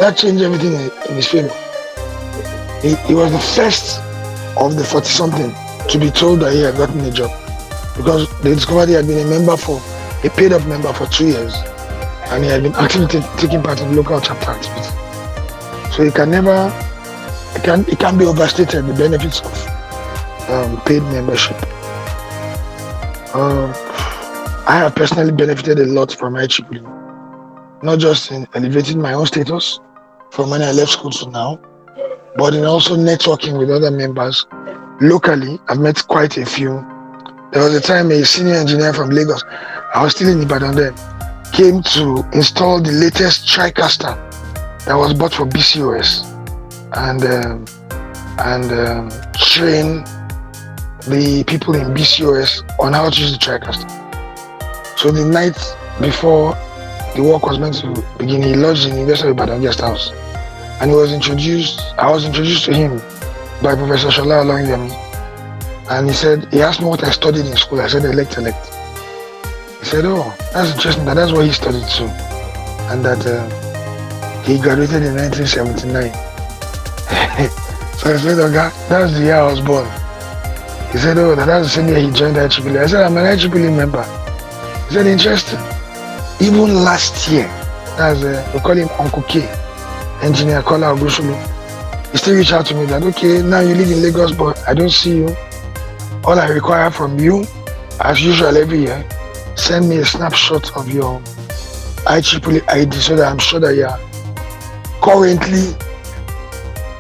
that changed everything in his favor. He was the first of the 40-something to be told that he had gotten a job, because they discovered he had been a paid-up member for 2 years, and he had been actively taking part in local chapter activity. So it can't be overstated, the benefits of paid membership. I have personally benefited a lot from IEEE, not just in elevating my own status from when I left school to now, but in also networking with other members. Locally, I've met quite a few. There was a time a senior engineer from Lagos, I was still in Ibadan then, came to install the latest TriCaster that was bought for BCOS and train the people in BCOS on how to use the TriCaster. So the night before the work was meant to begin, he lodged in the University of Ibadan guest house, and I was introduced to him by Professor Shola Olongyemi, and he asked me what I studied in school. I said elect. He said, oh, that's interesting, that's what he studied too, and that he graduated in 1979. So I said, okay, that's the year I was born. He said, oh, that's the same year he joined IEEE. I said, I'm an IEEE member. He said, interesting. Even last year, we call him Uncle K, engineer Kola Ogushulu. He still reached out to me that, okay, now you live in Lagos, but I don't see you. All I require from you, as usual every year, send me a snapshot of your IEEE ID so that I'm sure that you are currently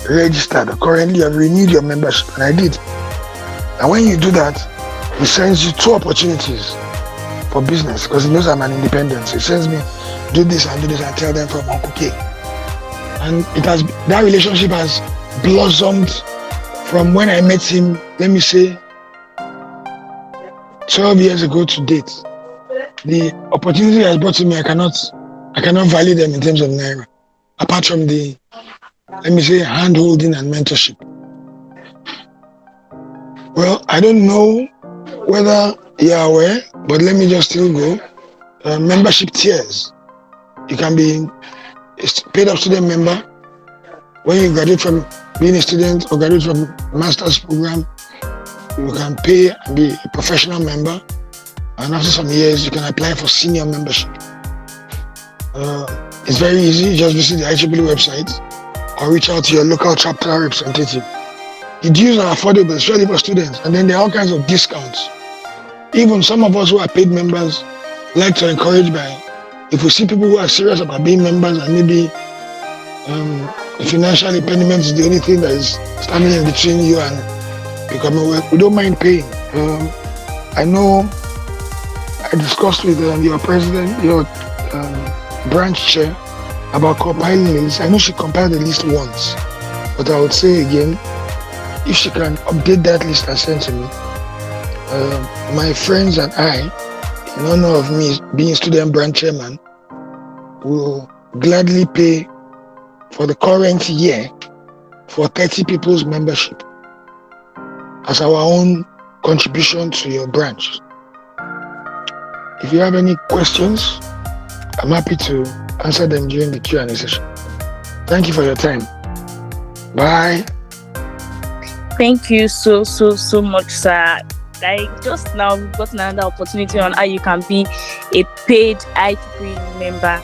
registered, or currently have renewed your membership. And I did. And when you do that, he sends you 2 opportunities for business, because he knows I'm an independent. So he sends me do this and tell them from Uncle K. And that relationship has blossomed from when I met him, let me say, 12 years ago to date. The opportunity he has brought to me, I cannot value them in terms of naira, apart from the, let me say, hand-holding and mentorship. Well, I don't know whether you're aware, but let me just still go. Membership tiers. You can be a paid-up student member. When you graduate from being a student or graduate from a master's program, you can pay and be a professional member. And after some years, you can apply for senior membership. It's very easy. Just visit the IEEE website or reach out to your local chapter representative. The dues are affordable, especially for students, and then there are all kinds of discounts. Even some of us who are paid members like to encourage by, if we see people who are serious about being members and maybe financial impediment is the only thing that is standing in between you and becoming work, we don't mind paying. I know I discussed with your president, your branch chair, about compiling the list. I know she compiled the list once, but I would say again, if she can update that list and send to me, my friends and I, in honor of me being student branch chairman, will gladly pay for the current year for 30 people's membership as our own contribution to your branch. If you have any questions, I'm happy to answer them during the Q&A session. Thank you for your time. Bye. Thank you so much, sir. Like just now, we've got another opportunity on how you can be a paid IEEE member,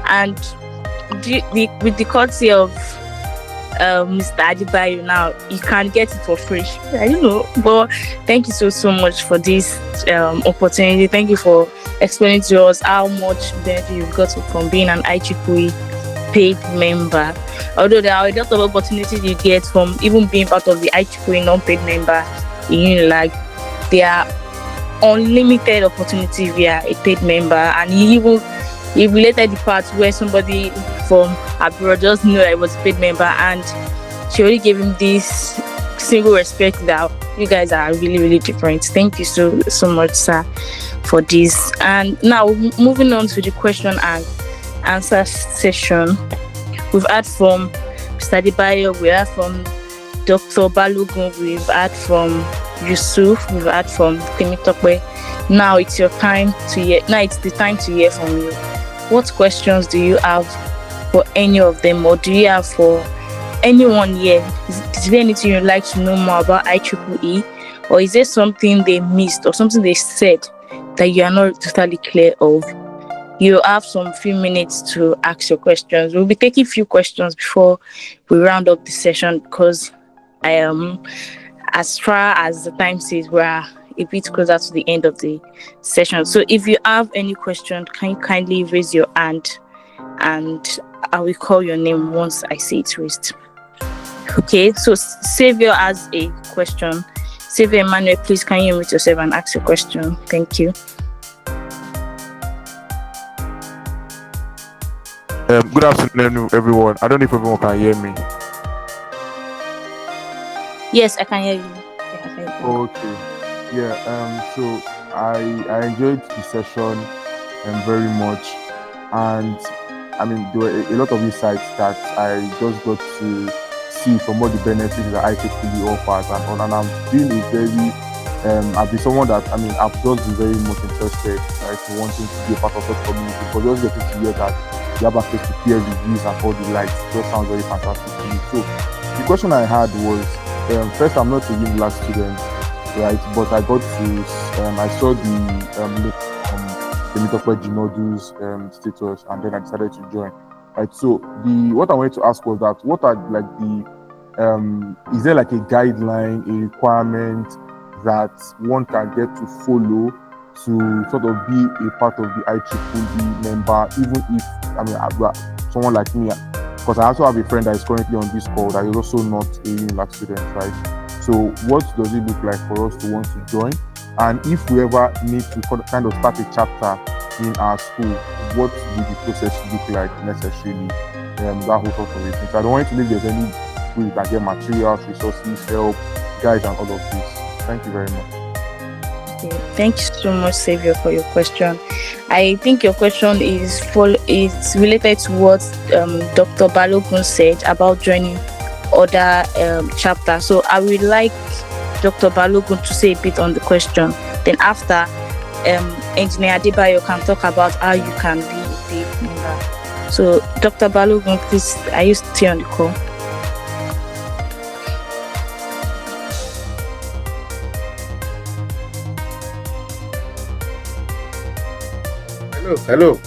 and with the courtesy of Mr. Adibayo, now you can get it for free. I don't know, but thank you so much for this opportunity. Thank you for explaining to us how much benefit you've got from being an IEEE paid member. Although there are a lot of opportunities you get from even being part of the IEEE non-paid member in Unilag. There are unlimited opportunities via a paid member, and he related the part where somebody from abroad just knew I was a paid member, and she already gave him this single respect that you guys are really different. Thank you so much, sir, for this. And now moving on to the question and answer session. We've heard from Mr. Adibayo, we heard from Dr. Balogun, we've heard from Yusuf, we've heard from Temitope. Now it's your time to hear. Now it's the time to hear from you. What questions do you have for any of them, or do you have for anyone here? Is there anything you'd like to know more about IEEE, or is there something they missed or something they said that you are not totally clear of? You have some few minutes to ask your questions. We'll be taking a few questions before we round up the session, because I am, as far as the time says, we're a bit closer to the end of the session. So if you have any question, can you kindly raise your hand and I will call your name once I see it raised. Okay, so Xavier has a question. Xavier Emmanuel, please can you unmute yourself and ask your question? Thank you. Good afternoon, everyone. I don't know if everyone can hear me. Yes, I can hear you. Okay. Yeah. So I enjoyed the session very much, and I mean there were a lot of insights that I just got to see from all the benefits that IEEE offers, and I'm being a very I've been someone that I've just been very much interested, right, in wanting to be a part of that community, because just getting to hear that you have access to peer reviews and all the likes just sounds very fantastic to me. So the question I had was, first, I'm not a Unilag student, right, but I got to I saw the link from the Temitope Jinodu's status, and then I decided to join, right? So what I wanted to ask was that what are like the is there like a guideline, a requirement that one can get to follow to sort of be a part of the IEEE member, even if someone like me, because I also have a friend that is currently on this call that is also not a Unilag student, right? So what does it look like for us to want to join? And if we ever need to kind of start a chapter, in our school, what would the process look like necessarily? That whole sort of thing. So I don't want to know if there's any way you can get materials, resources, help, guides, and all of this. Thank you very much. Okay, thank you so much, Xavier, for your question. I think your question is related to what Dr. Balogun said about joining other chapters. So I would like Dr. Balogun to say a bit on the question. Then after, Engineer Adebayo can talk about how you can be a paid member. So Dr. Balogun, please, are you still on the call? Hello.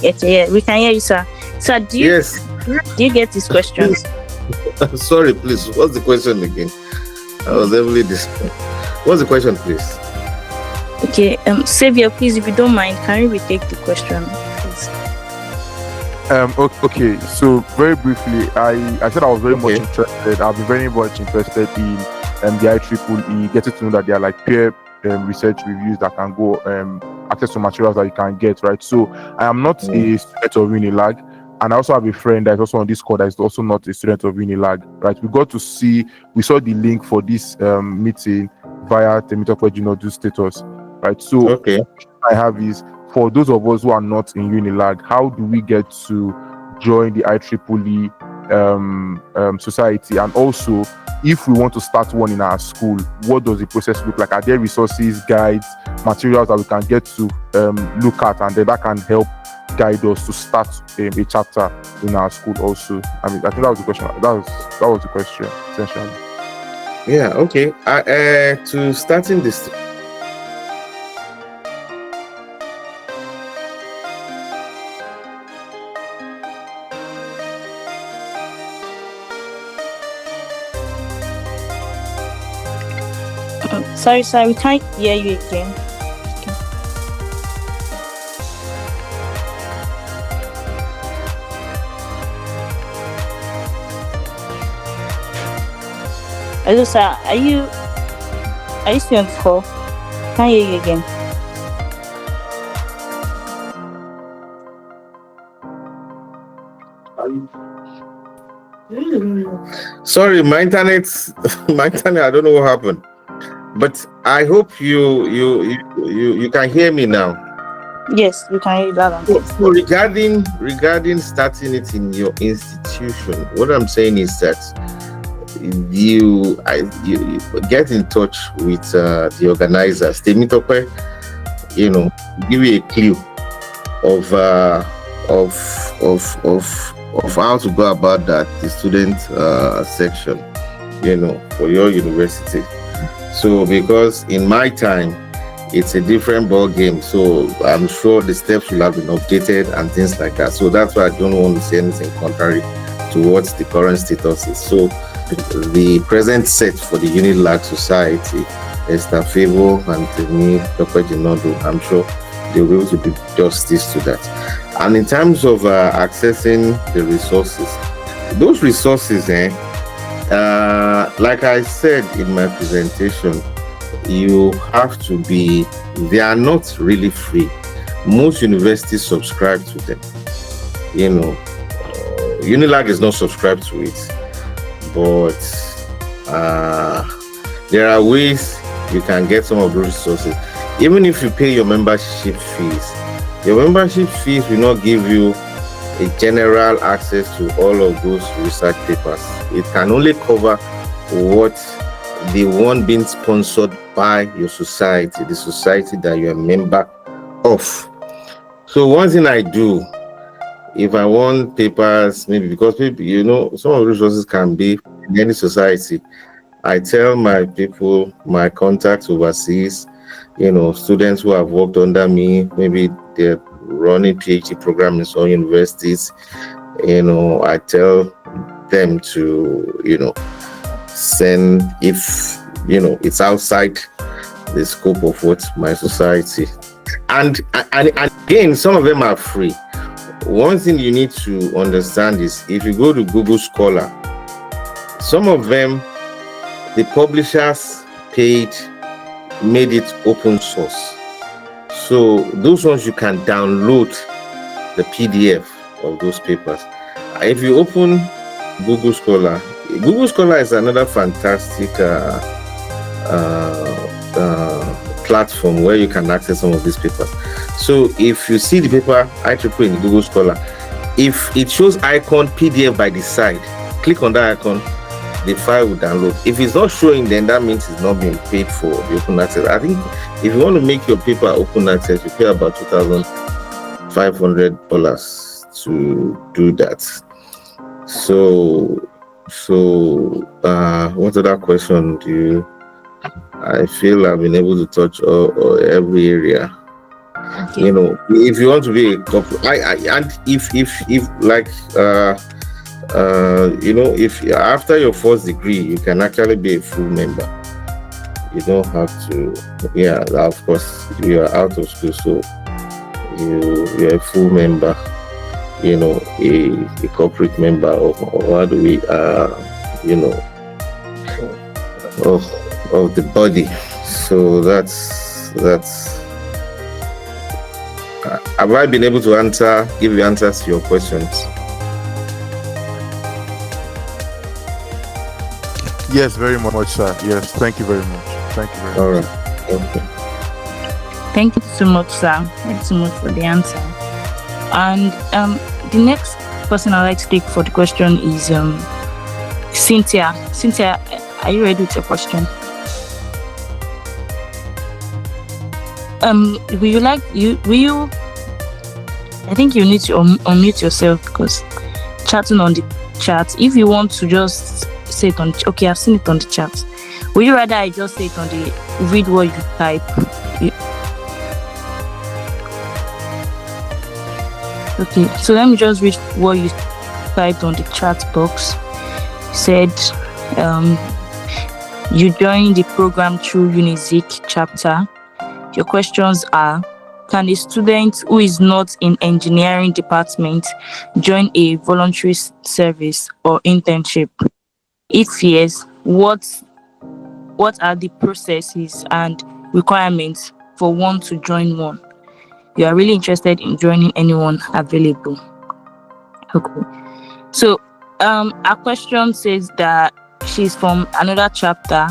Yes, yeah, we can hear you, sir. Sir, do you get this question? Sorry, please. What's the question again? I was heavily disturbed. What's the question, please? Okay, Xavier, please, if you don't mind, can you retake the question, please? Okay, so very briefly, I said I was very much interested. I've been very much interested in the IEEE, getting to know that they are like peer research reviews that can go access to materials that you can get, right? So I am not a student of Unilag, and I also have a friend that is also on this call that is also not a student of Unilag, right? We saw the link for this meeting via Temitope Jinodu status, right? So I have is, for those of us who are not in Unilag, how do we get to join the IEEE society? And also, if we want to start one in our school, what does the process look like? Are there resources, guides, materials that we can get to look at, and then that can help guide us to start a chapter in our school also? I mean, I think that was the question. That was the question, essentially. Yeah, okay. To starting this. Sorry, we can't hear you again. Hello, sir. Are you still on the call? Can't hear you again. Sorry, my internet. I don't know what happened, but I hope you can hear me now. Yes, we can hear you loud and clear. So regarding starting it in your institution, what I'm saying is that you get in touch with the organizers. Temitope, give you a clue of how to go about that, the student section, for your university. So because in my time, it's a different ball game. So I'm sure the steps will have been updated and things like that. So that's why I don't want to say anything contrary to what the current status is. So the present set for the Unilag Society, Esther Favo and me, Dr. Jinodu, I'm sure they will be able to do justice to that. And in terms of accessing the resources, those resources, like I said in my presentation, you have to they are not really free. Most universities subscribe to them. Unilag is not subscribed to it, but there are ways you can get some of those resources. Even if you pay your membership fees will not give you a general access to all of those research papers. It can only cover what the one being sponsored by your society, the society that you're a member of. So one thing I do, if I want papers, maybe because some of the resources can be in any society, I tell my people, my contacts overseas, students who have worked under me, maybe they're running PhD programs in some universities, I tell them to, send if, it's outside the scope of what my society. And again, some of them are free. One thing you need to understand is if you go to Google Scholar, some of them, the publishers made it open source. So those ones you can download the PDF of those papers. If you open Google Scholar is another fantastic platform where you can access some of these papers. So if you see the paper IEEE in Google Scholar, if it shows icon PDF by the side, click on that icon, the file will download. If it's not showing, then that means it's not being paid for the open access. I think if you want to make your paper open access, you pay about $2,500 to do that. So what other question do you? I feel I've been able to touch every area. Okay. You know, if you want to be a couple, and if like you know, if after your first degree, you can actually be a full member. You don't have to. Yeah, of course, you are out of school, so you're a full member. You know, a corporate member of how do we you know, of the body. So that's have I been able to give you answers to your questions? Yes, very much, sir. Yes, thank you very much. Thank you very much. All right. Okay. Thank you so much, sir. Thank you so much for the answer. And the next person I'd like to take for the question is Cynthia. Cynthia, are you ready with your question? Will you I think you need to unmute yourself because chatting on the chat. If you want to just say it on, okay, I've seen it on the chat. Would you rather I just say it on the read what you type? Okay, so let me just read what you typed on the chat box. You said you joined the program through UNIZIC chapter. Your questions are: can a student who is not in engineering department join a voluntary service or internship? If yes, what are the processes and requirements for one to join one? You are really interested in joining anyone available. Okay. So our question says that she's from another chapter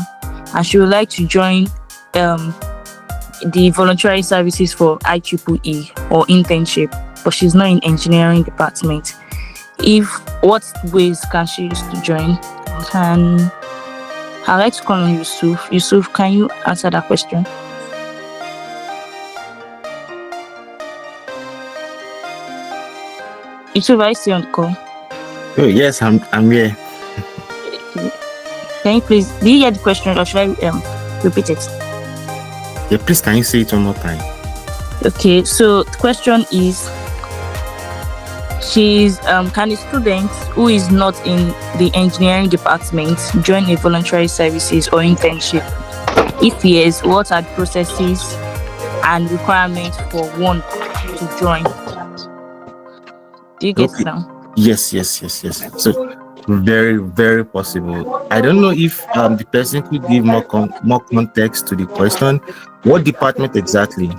and she would like to join the voluntary services for IEEE or internship, but she's not in engineering department. What ways can she use to join? I'd like to call on Yusuf. Yusuf, can you answer that question? Yusuf, are you still on the call? Oh yes, I'm here. Can you please, do you get the question or should I repeat it? Yeah, please can you say it one more time? Okay, so the question is, she's can a student who is not in the engineering department join a voluntary services or internship? If yes, what are the processes and requirements for one to join? Do you get it now? Yes. So very, very possible. I don't know if the person could give more context to the question. What department exactly?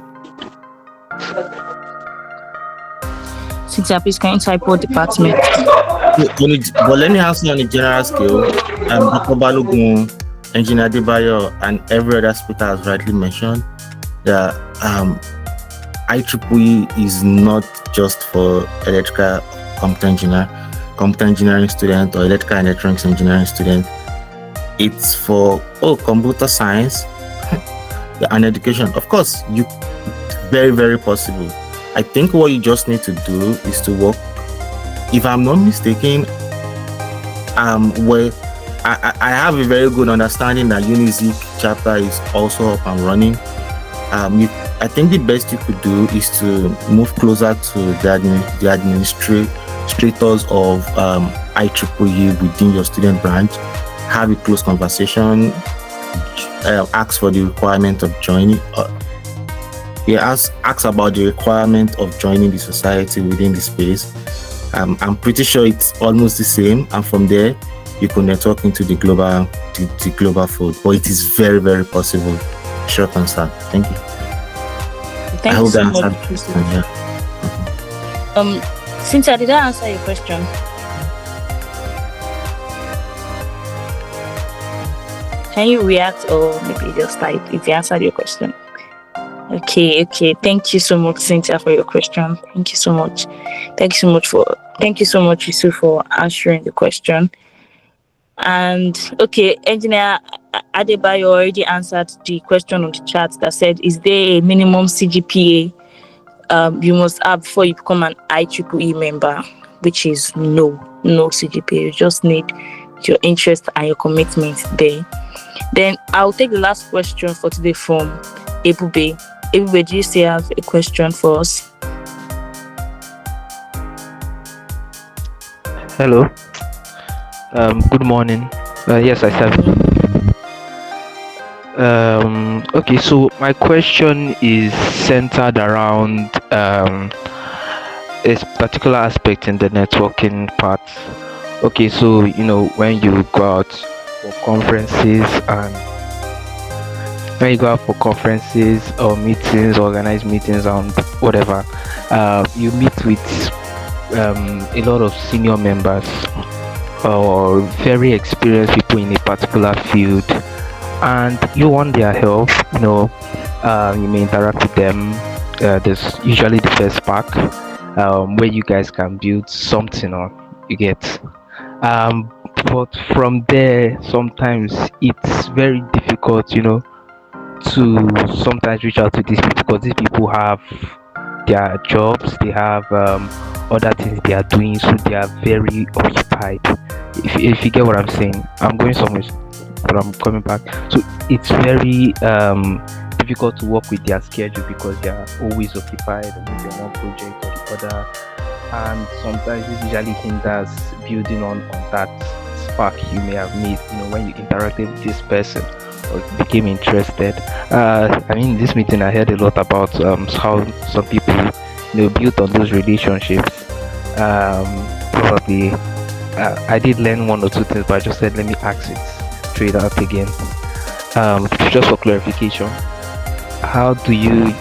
Cynthia, please can you type what department? But let me answer on a general scale. Dr. Balogun, Engineer Debayo, and every other speaker has rightly mentioned that IEEE is not just for electrical computer engineering student or electrical and electronics engineering student. It's for computer science and education. Of course, very, very possible. I think what you just need to do is to work. If I'm not mistaken, where I have a very good understanding that UNIZIC chapter is also up and running. I think the best you could do is to move closer to the administrators of IEEE within your student branch, have a close conversation, ask for the requirement of joining. Ask about the requirement of joining the society within the space. I'm pretty sure it's almost the same, and from there you can network into the global fold. But it is very, very possible. Short answer. Thank you. Thank you hope so that much, answered. Yusuf. Yeah. Cynthia, did I answer your question? Can you react or maybe just type if you answered your question? Okay. Thank you so much, Cynthia, for your question. Thank you so much. Thank you so much, Yusuf, for answering the question. And okay, Engineer Adebayo already answered the question on the chat that said, is there a minimum CGPA you must have before you become an IEEE member? Which is no CGPA. You just need your interest and your commitment there. Then I'll take the last question for today from Ebube. Ebube, do you still have a question for us? Hello. Good morning. Yes, I have. Okay, so my question is centered around a particular aspect in the networking part. Okay, so when you go out for conferences or meetings, organize meetings and whatever, you meet with a lot of senior members or very experienced people in a particular field, and you want their help. You may interact with them. There's usually the first spark where you guys can build something on. You get, but from there, sometimes it's very difficult, to sometimes reach out to these people because these people have their jobs, they have other things they are doing, so they are very occupied. If you get what I'm saying, I'm going somewhere, but I'm coming back. So it's very difficult to work with their schedule because they are always occupied and maybe on one project or the other, and sometimes this usually hinders building on that spark you may have made, when you interacted with this person or became interested. In this meeting I heard a lot about how some people built on those relationships. Probably I did learn one or two things, but I just said let me ask it straight out again. Just for clarification, how do you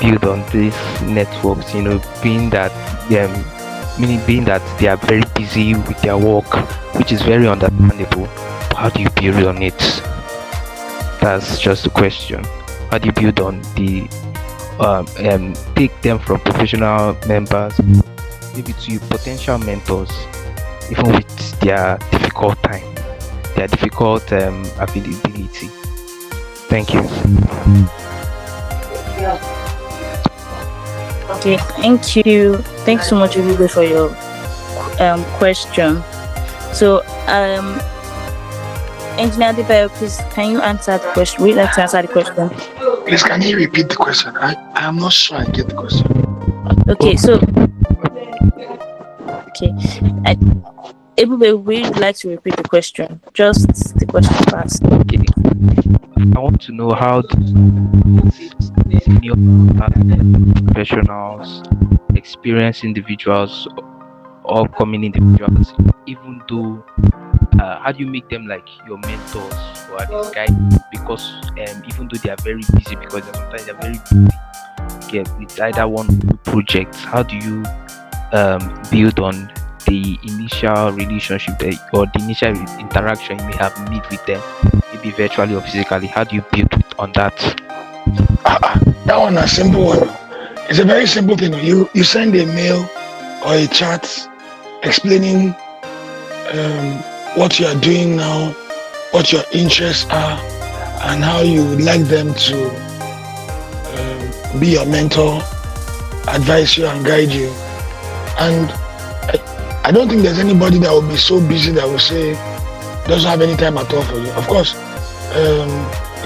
build on these networks, being that they are very busy with their work, which is very understandable, but how do you build on it? That's just a question. How do you build on the take them from professional members maybe to potential mentors, even with their difficult time, their difficult availability? Thank you. Okay, thank you. Thanks so much, Ebube, for your question. So, Engineer Adebayo, please, can you answer the question? Would you like to answer the question? Please, can you repeat the question? I am not sure I get the question. Okay, so Ebube, would you like to repeat the question? Just the question part. Okay. I want to know how senior professionals, experienced individuals, or upcoming individuals, even though how do you make them like your mentors or at least guide? Because even though they are very busy, because sometimes they're very busy, it's either one or two projects. How do you build on the initial relationship or the initial interaction you may have made with them, maybe virtually or physically? How do you build on that? That one is a simple one. It's a very simple thing. You send a mail or a chat explaining what you are doing now, what your interests are, and how you would like them to be your mentor, advise you and guide you. And I don't think there's anybody that will be so busy that will say doesn't have any time at all for you. Of course,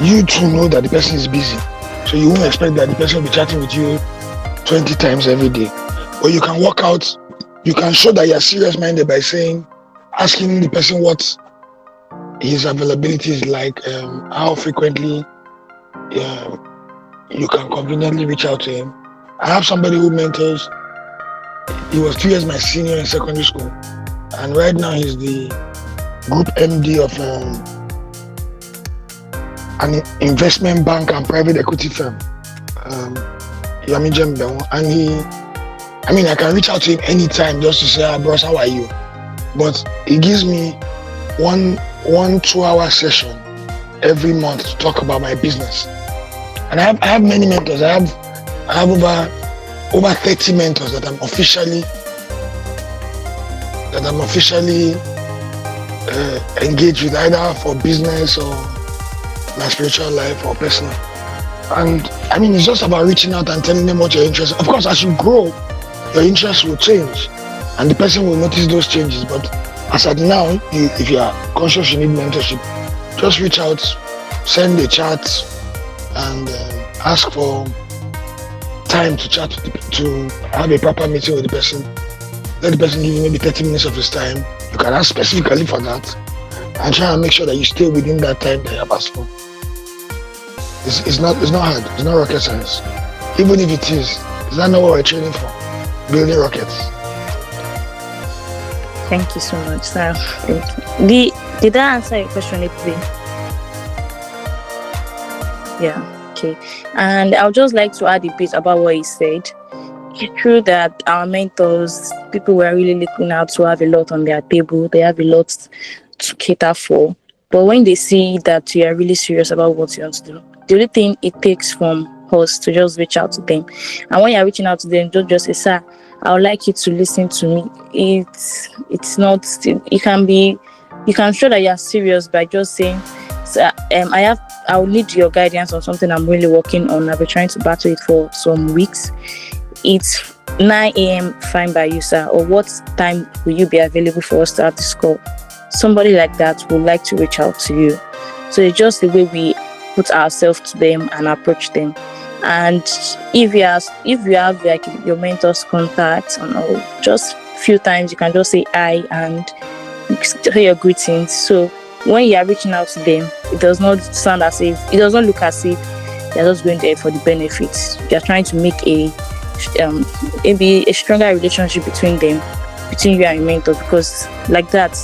you too know that the person is busy, so you won't expect that the person will be chatting with you 20 times every day. But you can work out, you can show that you're serious-minded by asking the person what his availability is like, how frequently you can conveniently reach out to him. I have somebody who mentors. He was 2 years my senior in secondary school, and right now he's the group MD of an investment bank and private equity firm Yomi Jembe, and I can reach out to him anytime just to say, bros, how are you? But he gives me one 2-hour session every month to talk about my business. And I have many mentors. I have over 30 mentors that I'm officially engaged with, either for business or my spiritual life or personal. And it's just about reaching out and telling them what you're interested in. Of course, as you grow, your interests will change and the person will notice those changes. But as at now, if you are conscious you need mentorship, just reach out, send a chat, and ask for time to chat, to have a proper meeting with the person. Let the person give you maybe 30 minutes of his time. You can ask specifically for that and try and make sure that you stay within that time that you have asked for. It's not hard. It's not rocket science. Even if it is that not what we're training for? Building rockets. Thank you so much, sir. Did that answer your question, Ipvi? Yeah, okay. And I would just like to add a bit about what he said. It's true that our mentors, people were really looking out to have a lot on their table. They have a lot to cater for. But when they see that you are really serious about what you want to do, the only thing it takes from us to just reach out to them. And when you're reaching out to them, don't just say, sir, I would like you to listen to me. It's not, you can show that you're serious by just saying, sir, I will need your guidance on something I'm really working on. I've been trying to battle it for some weeks. It's 9 a.m. fine by you, sir, or what time will you be available for us to have this call? Somebody like that would like to reach out to you. So it's just the way we put ourselves to them and approach them. And if you have like your mentor's contact and all, just a few times you can just say hi and say your greetings. So when you are reaching out to them, it does not look as if you're just going there for the benefits. You're trying to make maybe a stronger relationship between you and your mentor, because like that,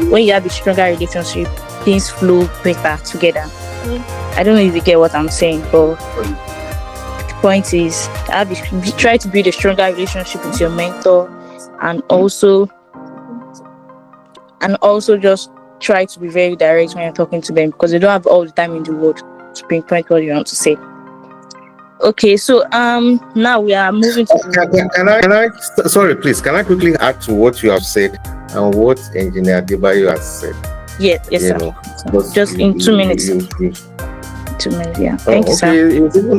when you have a stronger relationship, things flow better together. I don't know if you get what I'm saying, but the point is, try to build a stronger relationship with your mentor, and also just try to be very direct when you're talking to them, because they don't have all the time in the world to pinpoint what you want to say. Okay, so now we are moving to. Can I quickly add to what you have said and what Engineer Adebayo has said? Yes, sir. Just in 2 minutes. 2 minutes, yeah. Thank you, sir.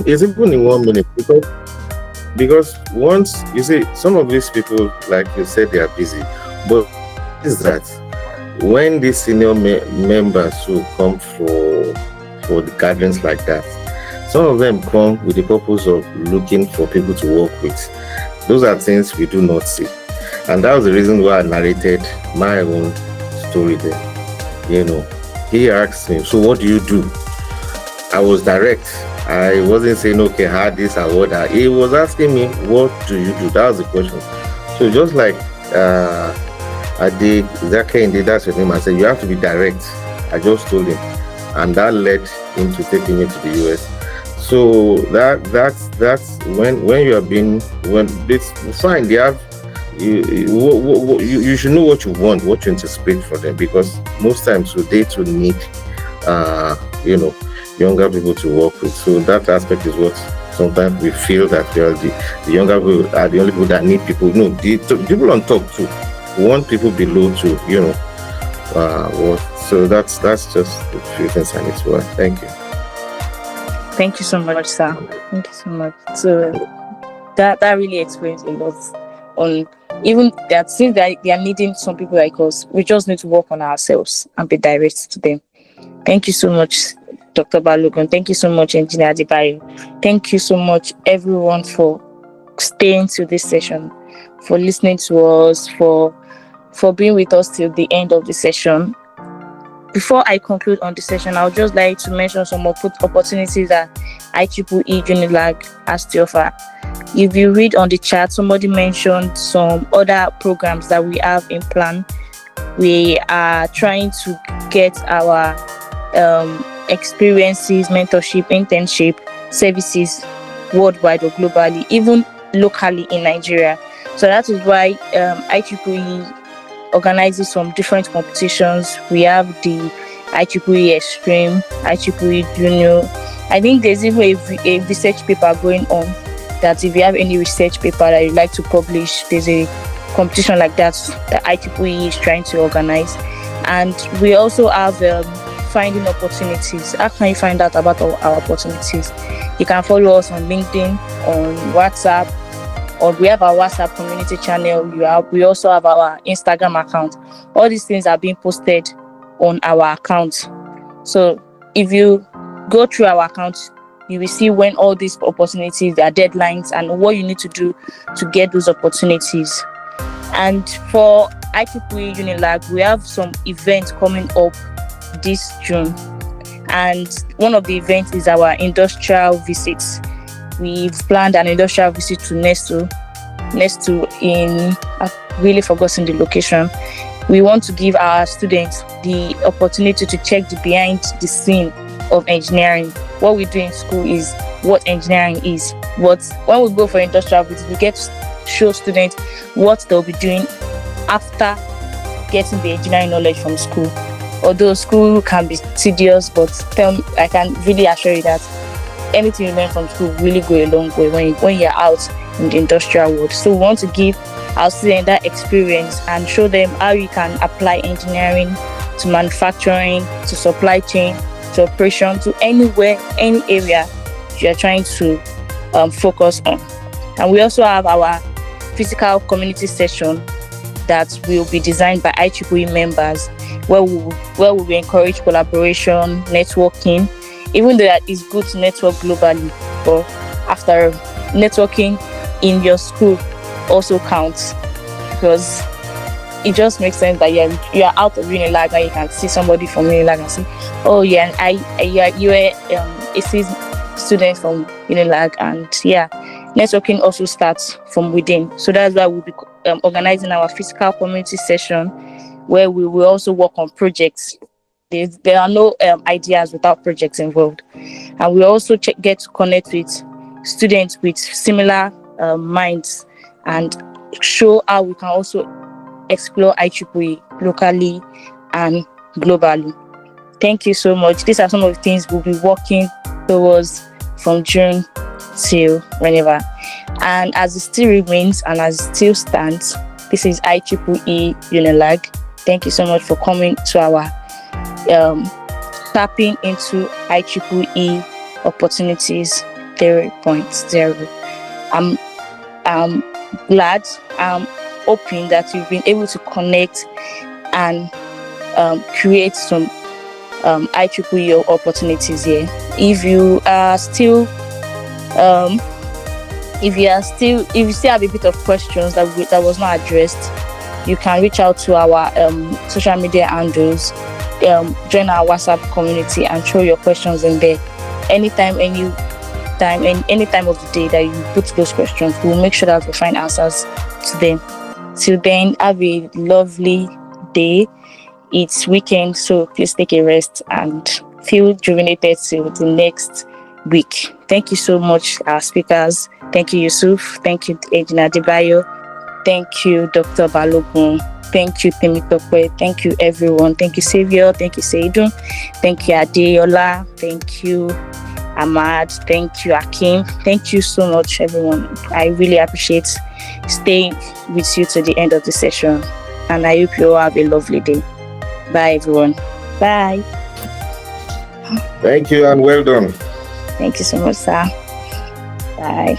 It's even in 1 minute, because once you see some of these people, like you said, they are busy, but is that when these senior members who come for the gatherings like that, some of them come with the purpose of looking for people to work with. Those are things we do not see. And that was the reason why I narrated my own story there. He asked me, so what do you do? I was direct. I wasn't saying, okay, how this or what. He was asking me, what do you do? That was the question. So just like that's your name, I said, you have to be direct. I just told him. And that led him to taking me to the US. So that's when you are being, when it's fine, they have, you should know what you want, what you anticipate for them, because most times they too need younger people to work with. So that aspect is what sometimes we feel that the younger people are the only people that need people. No, the people on top too want people below to so that's just a few things I need to add. Thank you. Thank you so much, sir. Thank you so much. So that really explains a lot on even that, since they are needing some people like us, we just need to work on ourselves and be direct to them. Thank you so much, Dr. Balogun. Thank you so much, Engineer Adebayo. Thank you so much, everyone, for staying to this session, for listening to us, for being with us till the end of the session. Before I conclude on the session, I would just like to mention some opportunities that IEEE Unilag has to offer. If you read on the chat, somebody mentioned some other programs that we have in plan. We are trying to get our experiences, mentorship, internship, services worldwide or globally, even locally in Nigeria. So that is why IEEE organizes some different competitions. We have the IEEE Extreme, IEEE Junior. I think there's even a research paper going on, that if you have any research paper that you'd like to publish, there's a competition like that IEEE is trying to organize. And we also have finding opportunities. How can you find out about our opportunities? You can follow us on LinkedIn, on WhatsApp, or we have our WhatsApp community channel. We also have our Instagram account. All these things are being posted on our account. So if you go through our account, you will see when all these opportunities, their deadlines, and what you need to do to get those opportunities. And for IEEE Unilag, we have some events coming up this June. And one of the events is our industrial visits. We've planned an industrial visit to Nesto in, I've really forgotten the location. We want to give our students the opportunity to check the behind the scene of engineering. What we do in school is what engineering is. But when we go for industrial visit, we get to show students what they'll be doing after getting the engineering knowledge from school. Although school can be tedious, but I can really assure you that anything you learn from school really go a long way when you're out in the industrial world. So we want to give our students that experience and show them how you can apply engineering to manufacturing, to supply chain, to operation, to anywhere, any area you're trying to focus on. And we also have our physical community session that will be designed by IEEE members, where we will encourage collaboration, networking, even though that is good to network globally. But after networking in your school also counts, because it just makes sense that you're out of Unilag and you can see somebody from Unilag and say, oh yeah, you were a student from Unilag. And yeah, networking also starts from within. So that's why we'll be organizing our physical community session, where we will also work on projects. There are no ideas without projects involved. And we also get to connect with students with similar minds and show how we can also explore IEEE locally and globally. Thank you so much. These are some of the things we'll be working towards from June till whenever. And as it still remains and as it still stands, this is IEEE Unilag. Thank you so much for coming to our tapping into IEEE opportunities 3.0. I'm glad, I'm hoping that you've been able to connect and create some IEEE opportunities here. If you still have a bit of questions that was not addressed, you can reach out to our social media handles, join our WhatsApp community and throw your questions in there. Any time of the day that you put those questions, we'll make sure that we find answers to them. Till then, have a lovely day. It's weekend, so please take a rest and feel rejuvenated till the next week. Thank you so much, our speakers. Thank you, Yusuf. Thank you, Engineer Debayo. Thank you, Dr. Balogun. Thank you, Temitope. Thank you, everyone. Thank you, Xavier. Thank you, Seydun. Thank you, Adeola. Thank you, Ahmad. Thank you, Akim. Thank you so much, everyone. I really appreciate staying with you to the end of the session. And I hope you all have a lovely day. Bye, everyone. Bye. Thank you and well done. Thank you so much, sir. Bye.